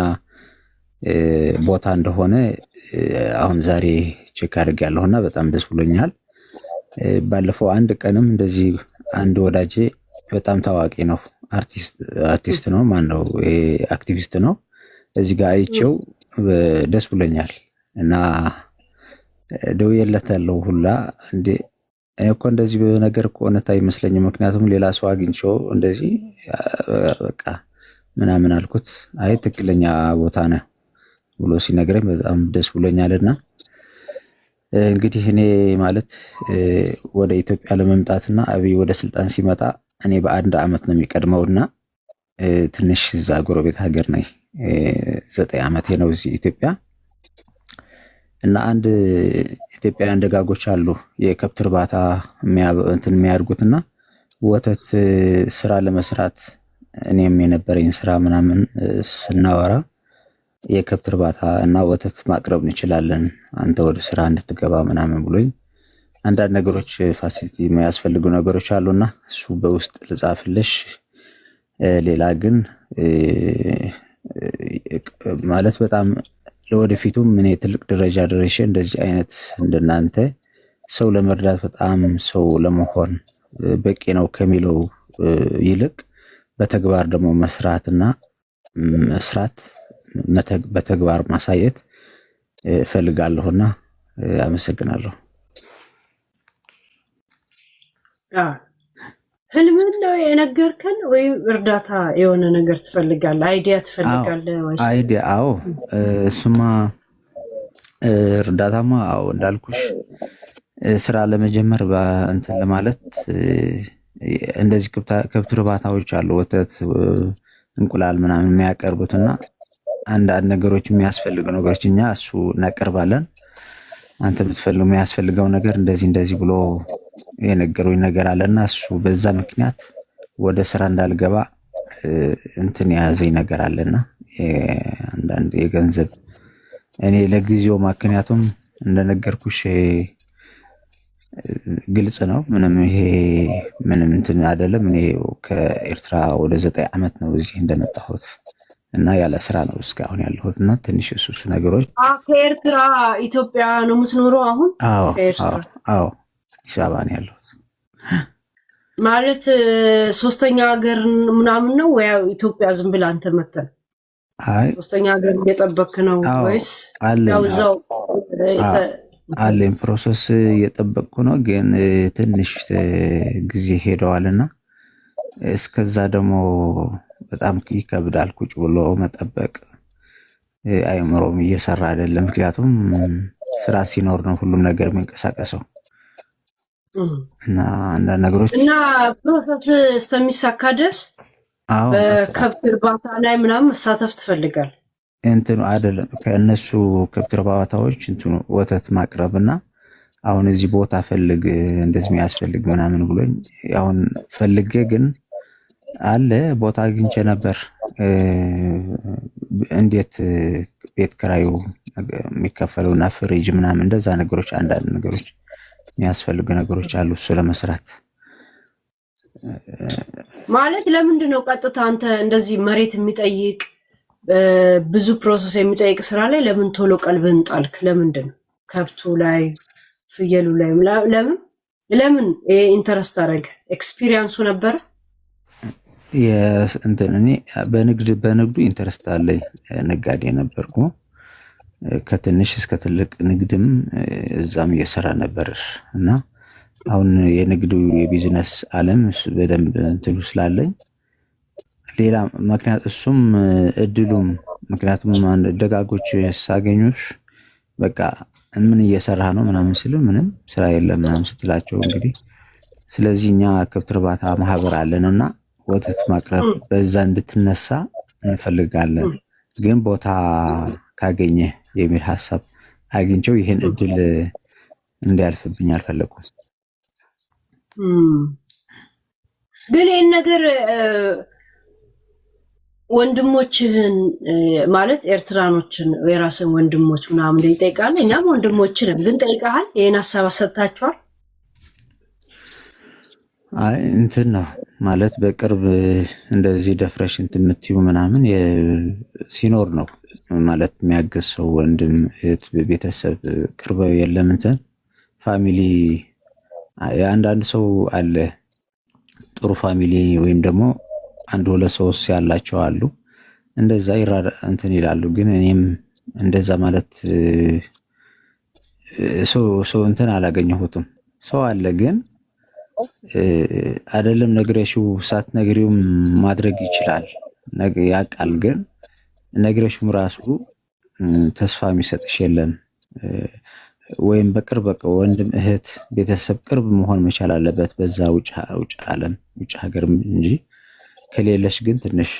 ቦታ እንደሆነ አሁን ዛሬ ቼክ አድርጌያለሁና በጣም ደስ ብሎኛል። ባለፈው አንድ ቀንም እንደዚህ አንድ ወዳጄ በጣም ታዋቂ ነው፣ አርቲስት ነው፣ ማን ነው አክቲቪስት ነው፣ እዚህ ጋር አይቼው ደስ ብሎኛል እና ደውዬለታለሁ ሁላ እንዴ እኮ እንደዚህ ነገር እኮ እውነት አይመስለኝም፣ ምክንያቱም ሌላ ሰው አግኝቼው እንደዚህ በቃ ምናምን አልኩት። አይ ትክክለኛ ቦታ ነው ብሎ ሲነግረኝ በጣም ደስ ብሎኛልና እንግዲህ እኔ ማለት ወደ ኢትዮጵያ ለመምጣትና አብይ ወደ ስልጣን ሲመጣ እኔ በአንድ አመት ነው የሚቀድመውና ትንሽ እዛ ጎረቤት ሀገር ነኝ። 9 ዓመቴ ነው እዚህ ኢትዮጵያ እና አንድ ኢትዮጵያውያን ደጋጎች አሉ የከብት እርባታ የሚያደርጉትና ወተት ስራ ለመስራት እኔም የነበረኝ ስራ ምናምን ስናወራ የከብት እርባታ እና ወተት ማቅረብ እንችላለን አንተ ወደ ስራ እንድትገባ ምናምን ብሎኝ አንዳንድ ነገሮች ፋሲሊቲ የሚያስፈልጉ ነገሮች አሉና እሱ በውስጥ ልጻፍልሽ። ሌላ ግን ማለት በጣም ለወደፊቱም እኔ ትልቅ ደረጃ ደርሼ እንደዚህ አይነት እንደናንተ ሰው ለመርዳት በጣም ሰው ለመሆን በቂ ነው ከሚለው ይልቅ በተግባር ደግሞ መስራትና በተግባር ማሳየት እፈልጋለሁና አመሰግናለሁ። ህልምን ነው የነገርከን ወይ እርዳታ የሆነ ነገር ትፈልጋለህ? አይዲያ ትፈልጋለህ ወይ? አይዲያ? አዎ እሱማ እርዳታማ አዎ እንዳልኩሽ ስራ ለመጀመር እንትን ለማለት እንደዚህ ከብት እርባታዎች አሉ ወተት እንቁላል ምናምን የሚያቀርቡትና አንዳንድ ነገሮች የሚያስፈልጉ ነገሮች እኛ እሱ እናቀርባለን። አንተ የምትፈልገው የሚያስፈልገው ነገር እንደዚህ ብሎ የነገሩኝ ነገር አለና እሱ በዛ ምክንያት ወደ ስራ እንዳልገባ እንትን የያዘኝ ነገር አለና አንዳንድ የገንዘብ እኔ ለጊዜው ምክንያቱም እንደነገርኩሽ ግልጽ ነው። ምንም ይሄ ምንም እንትን አይደለም። እኔ ከኤርትራ ወደ 9 ዓመት ነው እዚህ እንደመጣሁት እና ያለ ስራ ነው እስካሁን ያለሁት እና ትንሽ እሱ ነገሮች። ከኤርትራ ኢትዮጵያ ነው የምትኖረው አሁን? አዎ አዲስ አበባ ነው ያለሁት። ማለት ሶስተኛ ሀገር ምናምን ነው ወይ ኢትዮጵያ ዝም ብለህ አንተ መተህ? አይ ሶስተኛ ሀገር እየጠበክ ነው ወይስ ያው እዛው አለኝ ፕሮሰስ እየጠበቅኩ ነው፣ ግን ትንሽ ጊዜ ሄደዋልና እስከዛ ደግሞ በጣም ይከብዳል። ቁጭ ብሎ መጠበቅ አይምሮም እየሰራ አይደለም። ምክንያቱም ስራ ሲኖር ነው ሁሉም ነገር የሚንቀሳቀሰው እና አንዳንድ ነገሮች እና ፕሮሰስ እስከሚሳካ ድረስ በከብት እርባታ ላይ ምናምን መሳተፍ ትፈልጋል? እንትኑ አይደለም ከእነሱ ከብት እርባታዎች እንትኑ ወተት ማቅረብና አሁን እዚህ ቦታ ፈልግ እንደዚህ የሚያስፈልግ ምናምን ብሎኝ አሁን ፈልጌ ግን አለ ቦታ አግኝቼ ነበር። እንዴት ቤት ክራዩ የሚከፈለውና ፍሪጅ ምናምን እንደዛ ነገሮች አንዳንድ ነገሮች የሚያስፈልጉ ነገሮች አሉ እሱ ለመስራት ማለት። ለምንድን ነው ቀጥታ አንተ እንደዚህ መሬት የሚጠይቅ ብዙ ፕሮሰስ የሚጠይቅ ስራ ላይ ለምን ቶሎ ቀልብህን ጣልክ? ለምንድን ነው ከብቱ ላይ ፍየሉ ላይ ለምን ኢንተረስት አደረገ? ኤክስፒሪየንሱ ነበረ? እኔ በንግዱ ኢንተረስት አለኝ። ነጋዴ ነበርኩ። ከትንሽ እስከ ትልቅ ንግድም እዛም እየሰራ ነበር እና አሁን የንግዱ የቢዝነስ ዓለም በደንብ እንትሉ ስላለኝ ሌላ ምክንያት እሱም እድሉም ምክንያቱም ደጋጎች ሳገኙሽ በቃ ምን እየሰራህ ነው ምናምን ሲሉ ምንም ስራ የለም ምናምን ስትላቸው እንግዲህ ስለዚህ እኛ ከብት እርባታ ማህበር አለንና ወተት ማቅረብ በዛ እንድትነሳ እንፈልጋለን፣ ግን ቦታ ካገኘ የሚል ሐሳብ አግኝቼው ይሄን እድል እንዲያልፍብኝ አልፈለኩም። ግን ይሄን ነገር ወንድሞችህን ማለት ኤርትራኖችን የራስን ወንድሞች ምናምን ይጠይቃል? እኛም ወንድሞችንም ግን ጠይቀሃል? ይሄን ሐሳብ ሰጣችኋል? አይ እንትን ነው ማለት በቅርብ እንደዚህ ደፍረሽ እንትን የምትይው ምናምን ሲኖር ነው ማለት የሚያገዝ ሰው ወንድም እህት ቤተሰብ ቅርብ የለም። እንትን ፋሚሊ የአንዳንድ ሰው አለ ጥሩ ፋሚሊ ወይም ደግሞ አንድ ሁለት ሰው ያላቸው አሉ እንደዛ እንትን ይላሉ። ግን እኔም እንደዛ ማለት ሰው እንትን አላገኘሁትም። ሰው አለ ግን አይደለም ነግረሽው ሳትነግሪውም ማድረግ ይችላል ያውቃል። ግን ነግረሽውም ራሱ ተስፋ የሚሰጥሽ የለም። ወይም በቅርብ ወንድም እህት ቤተሰብ ቅርብ መሆን መቻል አለበት በዛ ውጭ ዓለም ውጭ ሀገር እንጂ ከሌለሽ ግን ትንሽ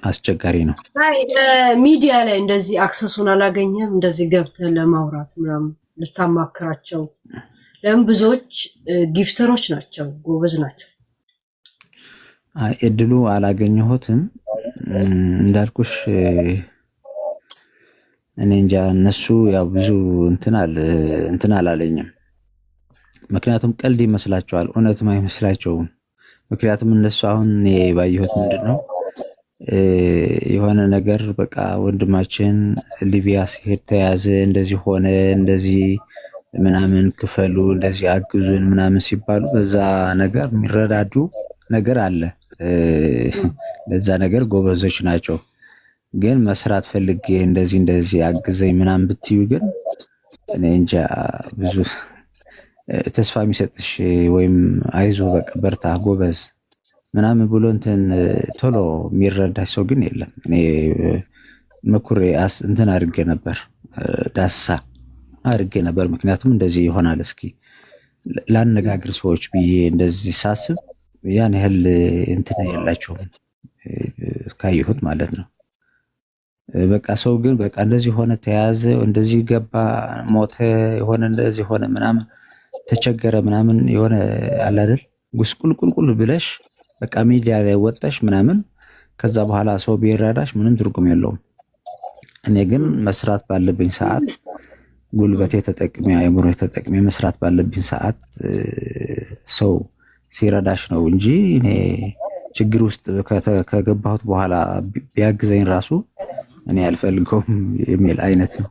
አስቸጋሪ ነው። አይ ሚዲያ ላይ እንደዚህ አክሰሱን አላገኘም እንደዚህ ገብተህ ለማውራት ምናምን ልታማክራቸው? ለምን ብዙዎች ጊፍተሮች ናቸው፣ ጎበዝ ናቸው። አይ እድሉ አላገኘሁትም እንዳልኩሽ። እኔ እንጃ እነሱ ያው ብዙ እንትን አላለኝም። ምክንያቱም ቀልድ ይመስላቸዋል፣ እውነትም አይመስላቸውም። ምክንያቱም እነሱ አሁን ባየሁት ምንድነው የሆነ ነገር በቃ ወንድማችን ሊቢያ ሲሄድ ተያዘ፣ እንደዚህ ሆነ፣ እንደዚህ ምናምን ክፈሉ፣ እንደዚህ አግዙን ምናምን ሲባሉ በዛ ነገር የሚረዳዱ ነገር አለ። ለዛ ነገር ጎበዞች ናቸው። ግን መስራት ፈልጌ እንደዚህ አግዘኝ ምናምን ብትዩ ግን እኔ እንጃ ብዙ ተስፋ የሚሰጥሽ ወይም አይዞ በቃ በርታ ጎበዝ ምናምን ብሎ ቶሎ የሚረዳሽ ሰው ግን የለም። እኔ መኩሬ እንትን አድርጌ ነበር፣ ዳስሳ አድርጌ ነበር። ምክንያቱም እንደዚህ ይሆናል እስኪ ላነጋግር ሰዎች ብዬ እንደዚህ ሳስብ ያን ያህል እንትን የላቸውም ካየሁት ማለት ነው። በቃ ሰው ግን በቃ እንደዚህ ሆነ፣ ተያዘ፣ እንደዚህ ገባ፣ ሞተ፣ የሆነ እንደዚህ ሆነ ምናምን ተቸገረ ምናምን የሆነ አለ አይደል ጉስቁልቁልቁል ብለሽ በቃ ሚዲያ ላይ ወጣሽ ምናምን ከዛ በኋላ ሰው ቢረዳሽ ምንም ትርጉም የለውም። እኔ ግን መስራት ባለብኝ ሰዓት ጉልበቴ ተጠቅሜ አእምሮ ተጠቅሜ መስራት ባለብኝ ሰዓት ሰው ሲረዳሽ ነው እንጂ እኔ ችግር ውስጥ ከገባሁት በኋላ ቢያግዘኝ ራሱ እኔ አልፈልገውም የሚል አይነት ነው።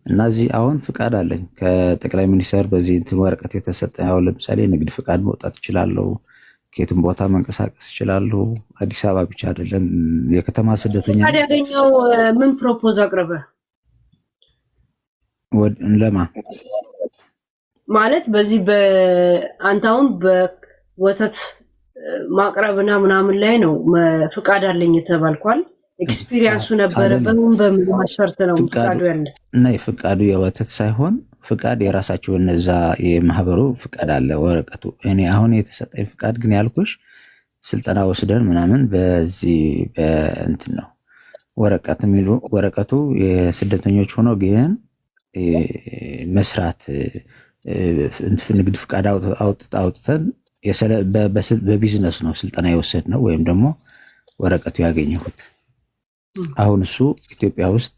እና እዚህ አሁን ፍቃድ አለኝ ከጠቅላይ ሚኒስትር በዚህ እንትን ወረቀት የተሰጠ ያው ለምሳሌ ንግድ ፍቃድ መውጣት እችላለሁ። ከየትም ቦታ መንቀሳቀስ እችላለሁ። አዲስ አበባ ብቻ አይደለም የከተማ ስደተኛ ያገኘው ምን ፕሮፖዝ አቅርበ ለማ ማለት በዚህ በአንታውን በወተት ማቅረብና ምናምን ላይ ነው ፍቃድ አለኝ ተባልኳል። ኤክስፒሪየንሱ ነበረ በምን መስፈርት ነው ፍቃዱ ያለ? እና የፍቃዱ የወተት ሳይሆን ፍቃድ የራሳቸው እነዛ የማህበሩ ፍቃድ አለ ወረቀቱ። እኔ አሁን የተሰጠኝ ፍቃድ ግን ያልኩሽ ስልጠና ወስደን ምናምን በዚህ በእንትን ነው ወረቀት የሚሉ ወረቀቱ የስደተኞች ሆኖ ግን መስራት ንግድ ፍቃድ አውጥተን በቢዝነስ ነው ስልጠና የወሰድነው ወይም ደግሞ ወረቀቱ ያገኘሁት። አሁን እሱ ኢትዮጵያ ውስጥ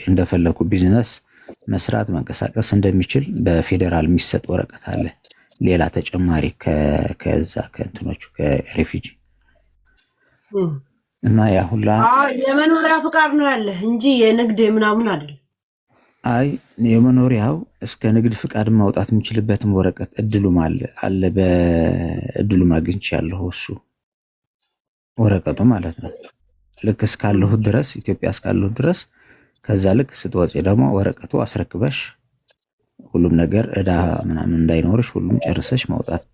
እንደፈለኩ ቢዝነስ መስራት መንቀሳቀስ እንደሚችል በፌዴራል የሚሰጥ ወረቀት አለ። ሌላ ተጨማሪ ከዛ ከእንትኖቹ ከሬፊጂ እና ያ ሁላ የመኖሪያ ፍቃድ ነው ያለ እንጂ የንግድ ምናምን አይደለም። አይ የመኖሪያው እስከ ንግድ ፍቃድ ማውጣት የምችልበትም ወረቀት እድሉም አለ በእድሉም አግኝቻለሁ። እሱ ወረቀቱ ማለት ነው። ልክ እስካለሁ ድረስ ኢትዮጵያ እስካለሁ ድረስ ከዛ ልክ ስትወጪ ደግሞ ወረቀቱ አስረክበሽ ሁሉም ነገር እዳ ምናምን እንዳይኖርሽ ሁሉም ጨርሰሽ ማውጣት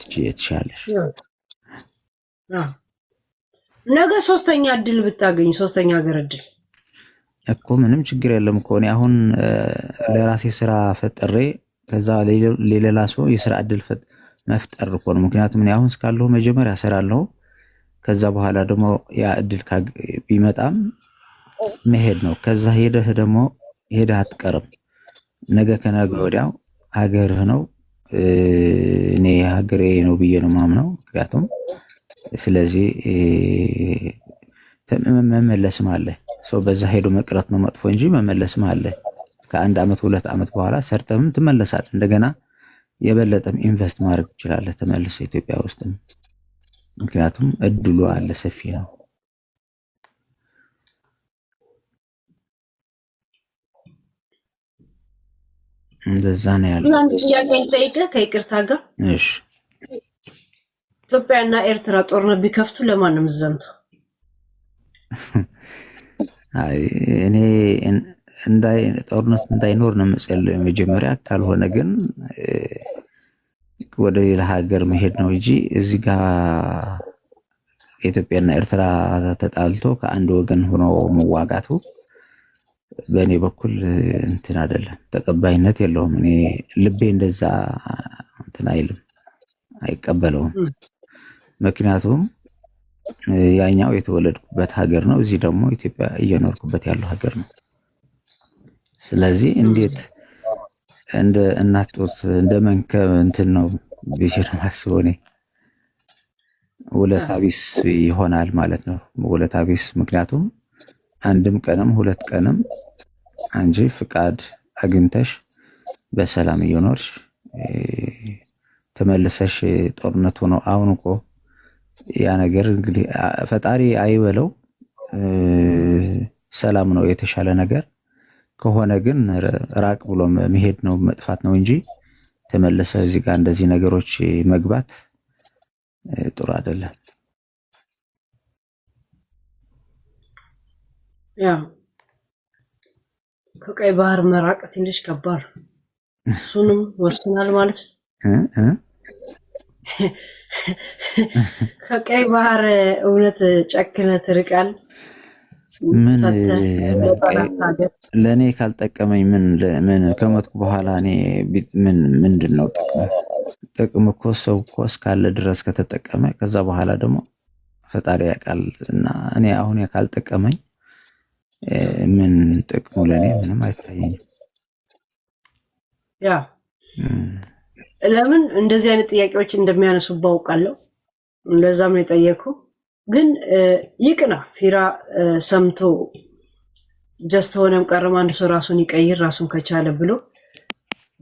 ትችያለሽ። ነገ ሶስተኛ እድል ብታገኝ ሶስተኛ ሀገር እድል እኮ ምንም ችግር የለም እኮ እኔ አሁን ለራሴ ስራ ፈጥሬ ከዛ ለሌላ ሰው የስራ እድል መፍጠር እኮ ነው። ምክንያቱም እኔ አሁን እስካለሁ መጀመሪያ እሰራለሁ። ከዛ በኋላ ደግሞ ያ እድል ቢመጣም መሄድ ነው። ከዛ ሄደህ ደግሞ ሄደህ አትቀርም። ነገ ከነገ ወዲያው ሀገርህ ነው። እኔ ሀገሬ ነው ብዬ ነው ማምነው። ምክንያቱም ስለዚህ መመለስም አለ። ሰው በዛ ሄዶ መቅረት ነው መጥፎ እንጂ መመለስም አለ። ከአንድ አመት 2 አመት በኋላ ሰርተም ትመለሳለህ። እንደገና የበለጠም ኢንቨስት ማድረግ ትችላለህ ተመልሰህ ኢትዮጵያ ውስጥም። ምክንያቱም እድሉ አለ፣ ሰፊ ነው። እንደዛ ነው ያለው። አንድ ጥያቄ ልጠይቅህ ከይቅርታ ጋር። እሺ ኢትዮጵያና ኤርትራ ጦርነት ቢከፍቱ ለማን ነው የምትዘምተው? አይ እኔ ጦርነት እንዳይኖር ነው የምጸልየው መጀመሪያ። ካልሆነ ግን ወደ ሌላ ሀገር መሄድ ነው እንጂ እዚህ ጋር ኢትዮጵያና ኤርትራ ተጣልቶ ከአንድ ወገን ሆኖ መዋጋቱ በእኔ በኩል እንትን አይደለም፣ ተቀባይነት የለውም። እኔ ልቤ እንደዛ እንትን አይልም፣ አይቀበለውም። ምክንያቱም ያኛው የተወለድኩበት ሀገር ነው፣ እዚህ ደግሞ ኢትዮጵያ እየኖርኩበት ያለው ሀገር ነው። ስለዚህ እንዴት እንደ እናት ጡት እንደ መንከብ እንትን ነው ብዬ ነው የማስበው እኔ። ውለታ ቢስ ይሆናል ማለት ነው። ውለታ ቢስ ምክንያቱም አንድም ቀንም 2 ቀንም አንቺ ፍቃድ አግኝተሽ በሰላም እየኖርሽ ተመልሰሽ ጦርነት ሆኖ አሁን እኮ ያ ነገር እንግዲህ ፈጣሪ አይበለው ሰላም ነው የተሻለ ነገር ከሆነ ግን ራቅ ብሎ መሄድ ነው መጥፋት ነው እንጂ ተመለሰ እዚህ ጋር እንደዚህ ነገሮች መግባት ጥሩ አይደለም። ያ ከቀይ ባህር መራቅ ትንሽ ከባድ፣ እሱንም ወስናል ማለት ከቀይ ባህር እውነት ጨክነ ትርቃል። ምን ለኔ ካልጠቀመኝ ምን ከሞትኩ በኋላ እኔ ምን ምንድነው ጥቅም እኮ ሰው እኮ እስካለ ድረስ ከተጠቀመ ከዛ በኋላ ደግሞ ፈጣሪ ያውቃል። እና እኔ አሁን ካልጠቀመኝ ምን ጥቅሙ ለኔ ምንም አይታየኝም። ያ ለምን እንደዚህ አይነት ጥያቄዎች እንደሚያነሱ ባውቃለሁ። እንደዛም ነው የጠየኩ። ግን ይቅና ፊራ ሰምቶ ጀስት ሆነም ቀረም አንድ ሰው ራሱን ይቀይር ራሱን ከቻለ ብሎ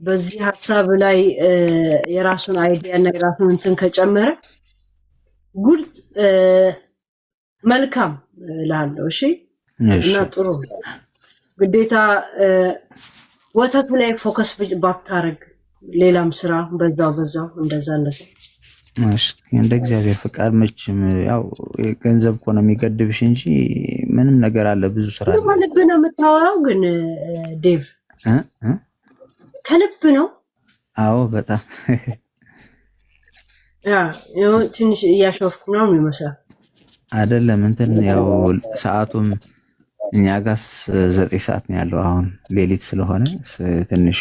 በዚህ ሐሳብ ላይ የራሱን አይዲያ እና የራሱን እንትን ከጨመረ ጉድ መልካም ላለው እሺ እና ጥሩ ግዴታ ወተቱ ላይ ፎከስ ባታረግ ሌላም ስራ በዛው እንደዛ እሺ እንደ እግዚአብሔር ፍቃድ መቼም ያው ገንዘብ እኮ ነው የሚገድብሽ እንጂ ምንም ነገር አለ ብዙ ስራ አለ ከልብ ነው የምታወራው ግን ዴቭ ከልብ ነው አዎ በጣም ያው ትንሽ እያሾፍኩ ነው የሚመስለው አይደለም እንትን ያው ሰዓቱም እኛ ጋር 9 ሰዓት ነው ያለው አሁን ሌሊት ስለሆነ ትንሽ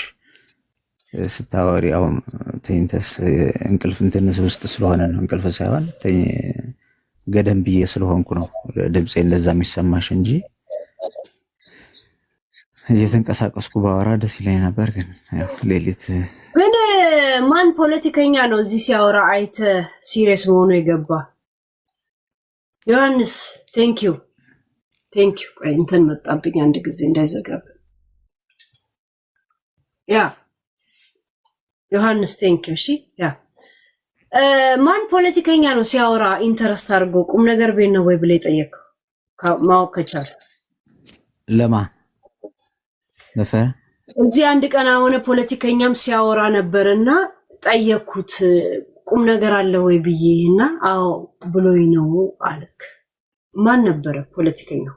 ስታወሪ አሁን ተንተስ እንቅልፍ እንትንስ ውስጥ ስለሆነ ነው እንቅልፍ ሳይሆን ገደም ብዬ ስለሆንኩ ነው ድምጼ እንደዛ የሚሰማሽ እንጂ እየተንቀሳቀስኩ ባወራ ደስ ይለኝ ነበር ግን ያው ሌሊት ግን ማን ፖለቲከኛ ነው እዚህ ሲያወራ አይተ ሲሪየስ መሆኑ የገባ ዮሐንስ ቴንክ ዩ ቆይ እንትን መጣብኝ አንድ ጊዜ እንዳይዘጋብ ያ ዮሐንስ ቴንክ ዩ እሺ ያ ማን ፖለቲከኛ ነው ሲያወራ ኢንተረስት አድርጎ ቁም ነገር ቤት ነው ወይ ብለ ጠየቀው ማወቅ ከቻለ ለማ ነፈር እዚህ አንድ ቀን አሁን ፖለቲከኛም ሲያወራ ነበርና ጠየቅኩት ቁም ነገር አለ ወይ ብዬና አዎ ብሎኝ ነው አለክ ማን ነበር ፖለቲከኛው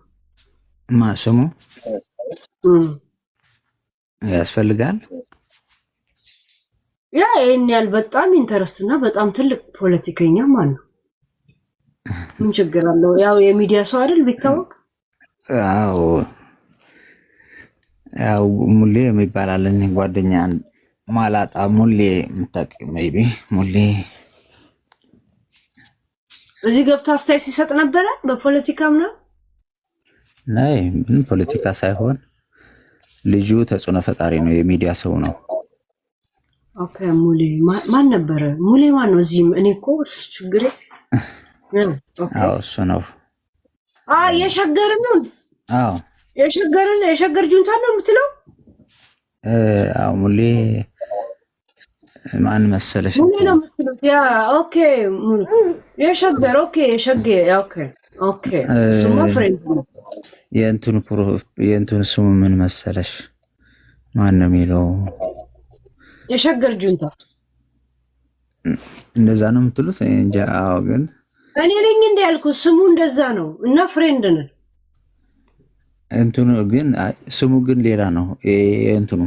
ማሰሙ ያስፈልጋል ያ ያል በጣም ኢንተረስት እና በጣም ትልቅ ፖለቲከኛ ማን ነው ምን ችግር አለው ያው የሚዲያ ሰው አይደል ቢታወቅ ያው ሙሌ የሚባላልን ጓደኛ ማላጣ ሙሌ ምታቂ ሜቢ ሙሌ እዚህ ገብቶ አስተያየት ሲሰጥ ነበር በፖለቲካም ነው ናይ ምን ፖለቲካ ሳይሆን ልጁ ተጽዕኖ ፈጣሪ ነው የሚዲያ ሰው ነው ኦኬ ሙሌ ማን ነበር ሙሌ ማን ነው እዚህ እኔ እኮ ችግር አዎ እሱ ነው የሸገር ነው አዎ የሸገር ጁንታ ነው የምትለው አዎ ሙሌ ማን መሰለሽ ሙሌ ነው የምትለው ያ ኦኬ የሸገር ኦኬ ስሙ ፍሬንድ የእንቱን ስሙ ምን መሰለሽ ማን ነው የሚለው የሸገር ጁንታ እንደዛ ነው የምትሉት እንጂ አዎ ግን እኔ ነኝ እንደ ያልኩ ስሙ እንደዛ ነው እና ፍሬንድ ነን እንትኑ ግን ስሙ ግን ሌላ ነው እንትኑ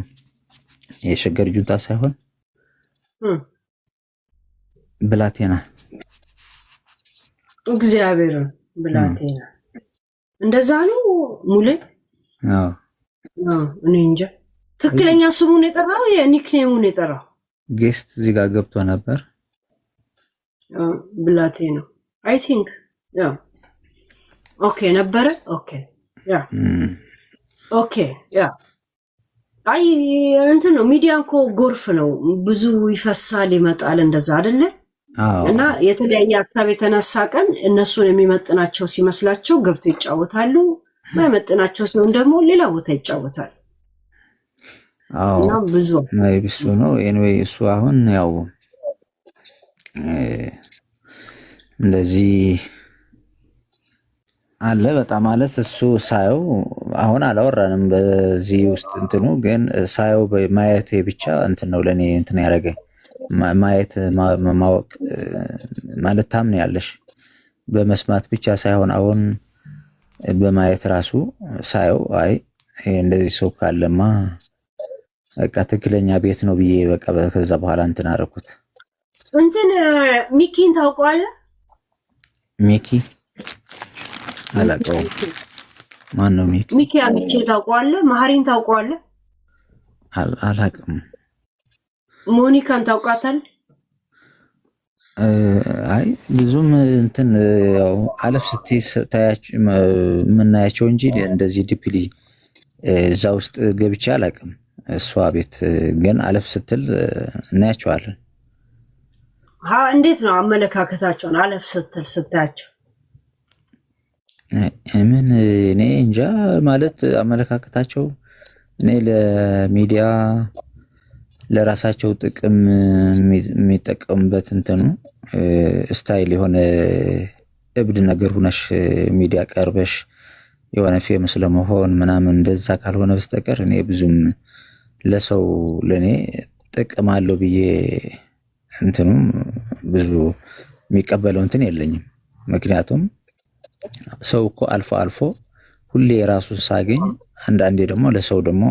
የሸገር ጁንታ ሳይሆን ብላቴና እግዚአብሔር ብላቴና እንደዛ ነው ሙሌ አዎ እኔ እንጃ ትክክለኛ ስሙን የጠራው የኒክኔሙን የጠራው ጌስት እዚህ ጋር ገብቶ ነበር ብላቴና አይ ቲንክ ያ ኦኬ ነበረ ኦኬ ያ አይ እንትን ነው ሚዲያ እኮ ጎርፍ ነው ብዙ ይፈሳል ይመጣል እንደዛ አይደለ እና የተለያየ ሀሳብ የተነሳ ቀን እነሱን የሚመጥናቸው ሲመስላቸው ገብተው ይጫወታሉ ማይመጥናቸው ሲሆን ደግሞ ሌላ ቦታ ይጫወታል እና ብዙ ማይብሱ ነው ኤኒዌይ እሱ አሁን ያው እንደዚህ አለ በጣም ማለት እሱ ሳየው አሁን አላወራንም በዚህ ውስጥ እንትኑ ግን ሳየው በማየት ብቻ እንትን ነው ለኔ እንትን ያደረገኝ ማየት ማወቅ ማለት ታምን ያለሽ በመስማት ብቻ ሳይሆን አሁን በማየት ራሱ ሳየው አይ እንደዚህ ሰው ካለማ በቃ ትክክለኛ ቤት ነው ብዬ በቃ ከዛ በኋላ እንትን አደረኩት እንትን ሚኪን ታውቀዋለህ ሚኪ አላውቀውም ማን ነው ሚኪ አሚቼ ታውቀዋለህ ማህሪን ታውቀዋለህ አላውቅም ሞኒካን ታውቃታለህ አይ ብዙም እንትን ያው አለፍ ስትይ ታያችሁ ምናያቸው እንጂ እንደዚህ ዲፕሊ እዛ ውስጥ ገብቼ አላውቅም እሷ ቤት ግን አለፍ ስትል እናያቸዋለን እንዴት ነው አመለካከታቸውን አለፍ ስትል ስታያቸው ምን እኔ እንጃ ማለት አመለካከታቸው እኔ ለሚዲያ ለራሳቸው ጥቅም የሚጠቀሙበት እንትኑ ስታይል የሆነ እብድ ነገር ሆነሽ ሚዲያ ቀርበሽ የሆነ ፌመስ ለመሆን ምናምን እንደዛ ካልሆነ በስተቀር እኔ ብዙም ለሰው ለኔ ጥቅም አለው ብዬ እንትኑ ብዙ የሚቀበለው እንትን የለኝም። ምክንያቱም ሰው እኮ አልፎ አልፎ ሁሌ ራሱን ሳገኝ አንዳንዴ ደግሞ ለሰው ደግሞ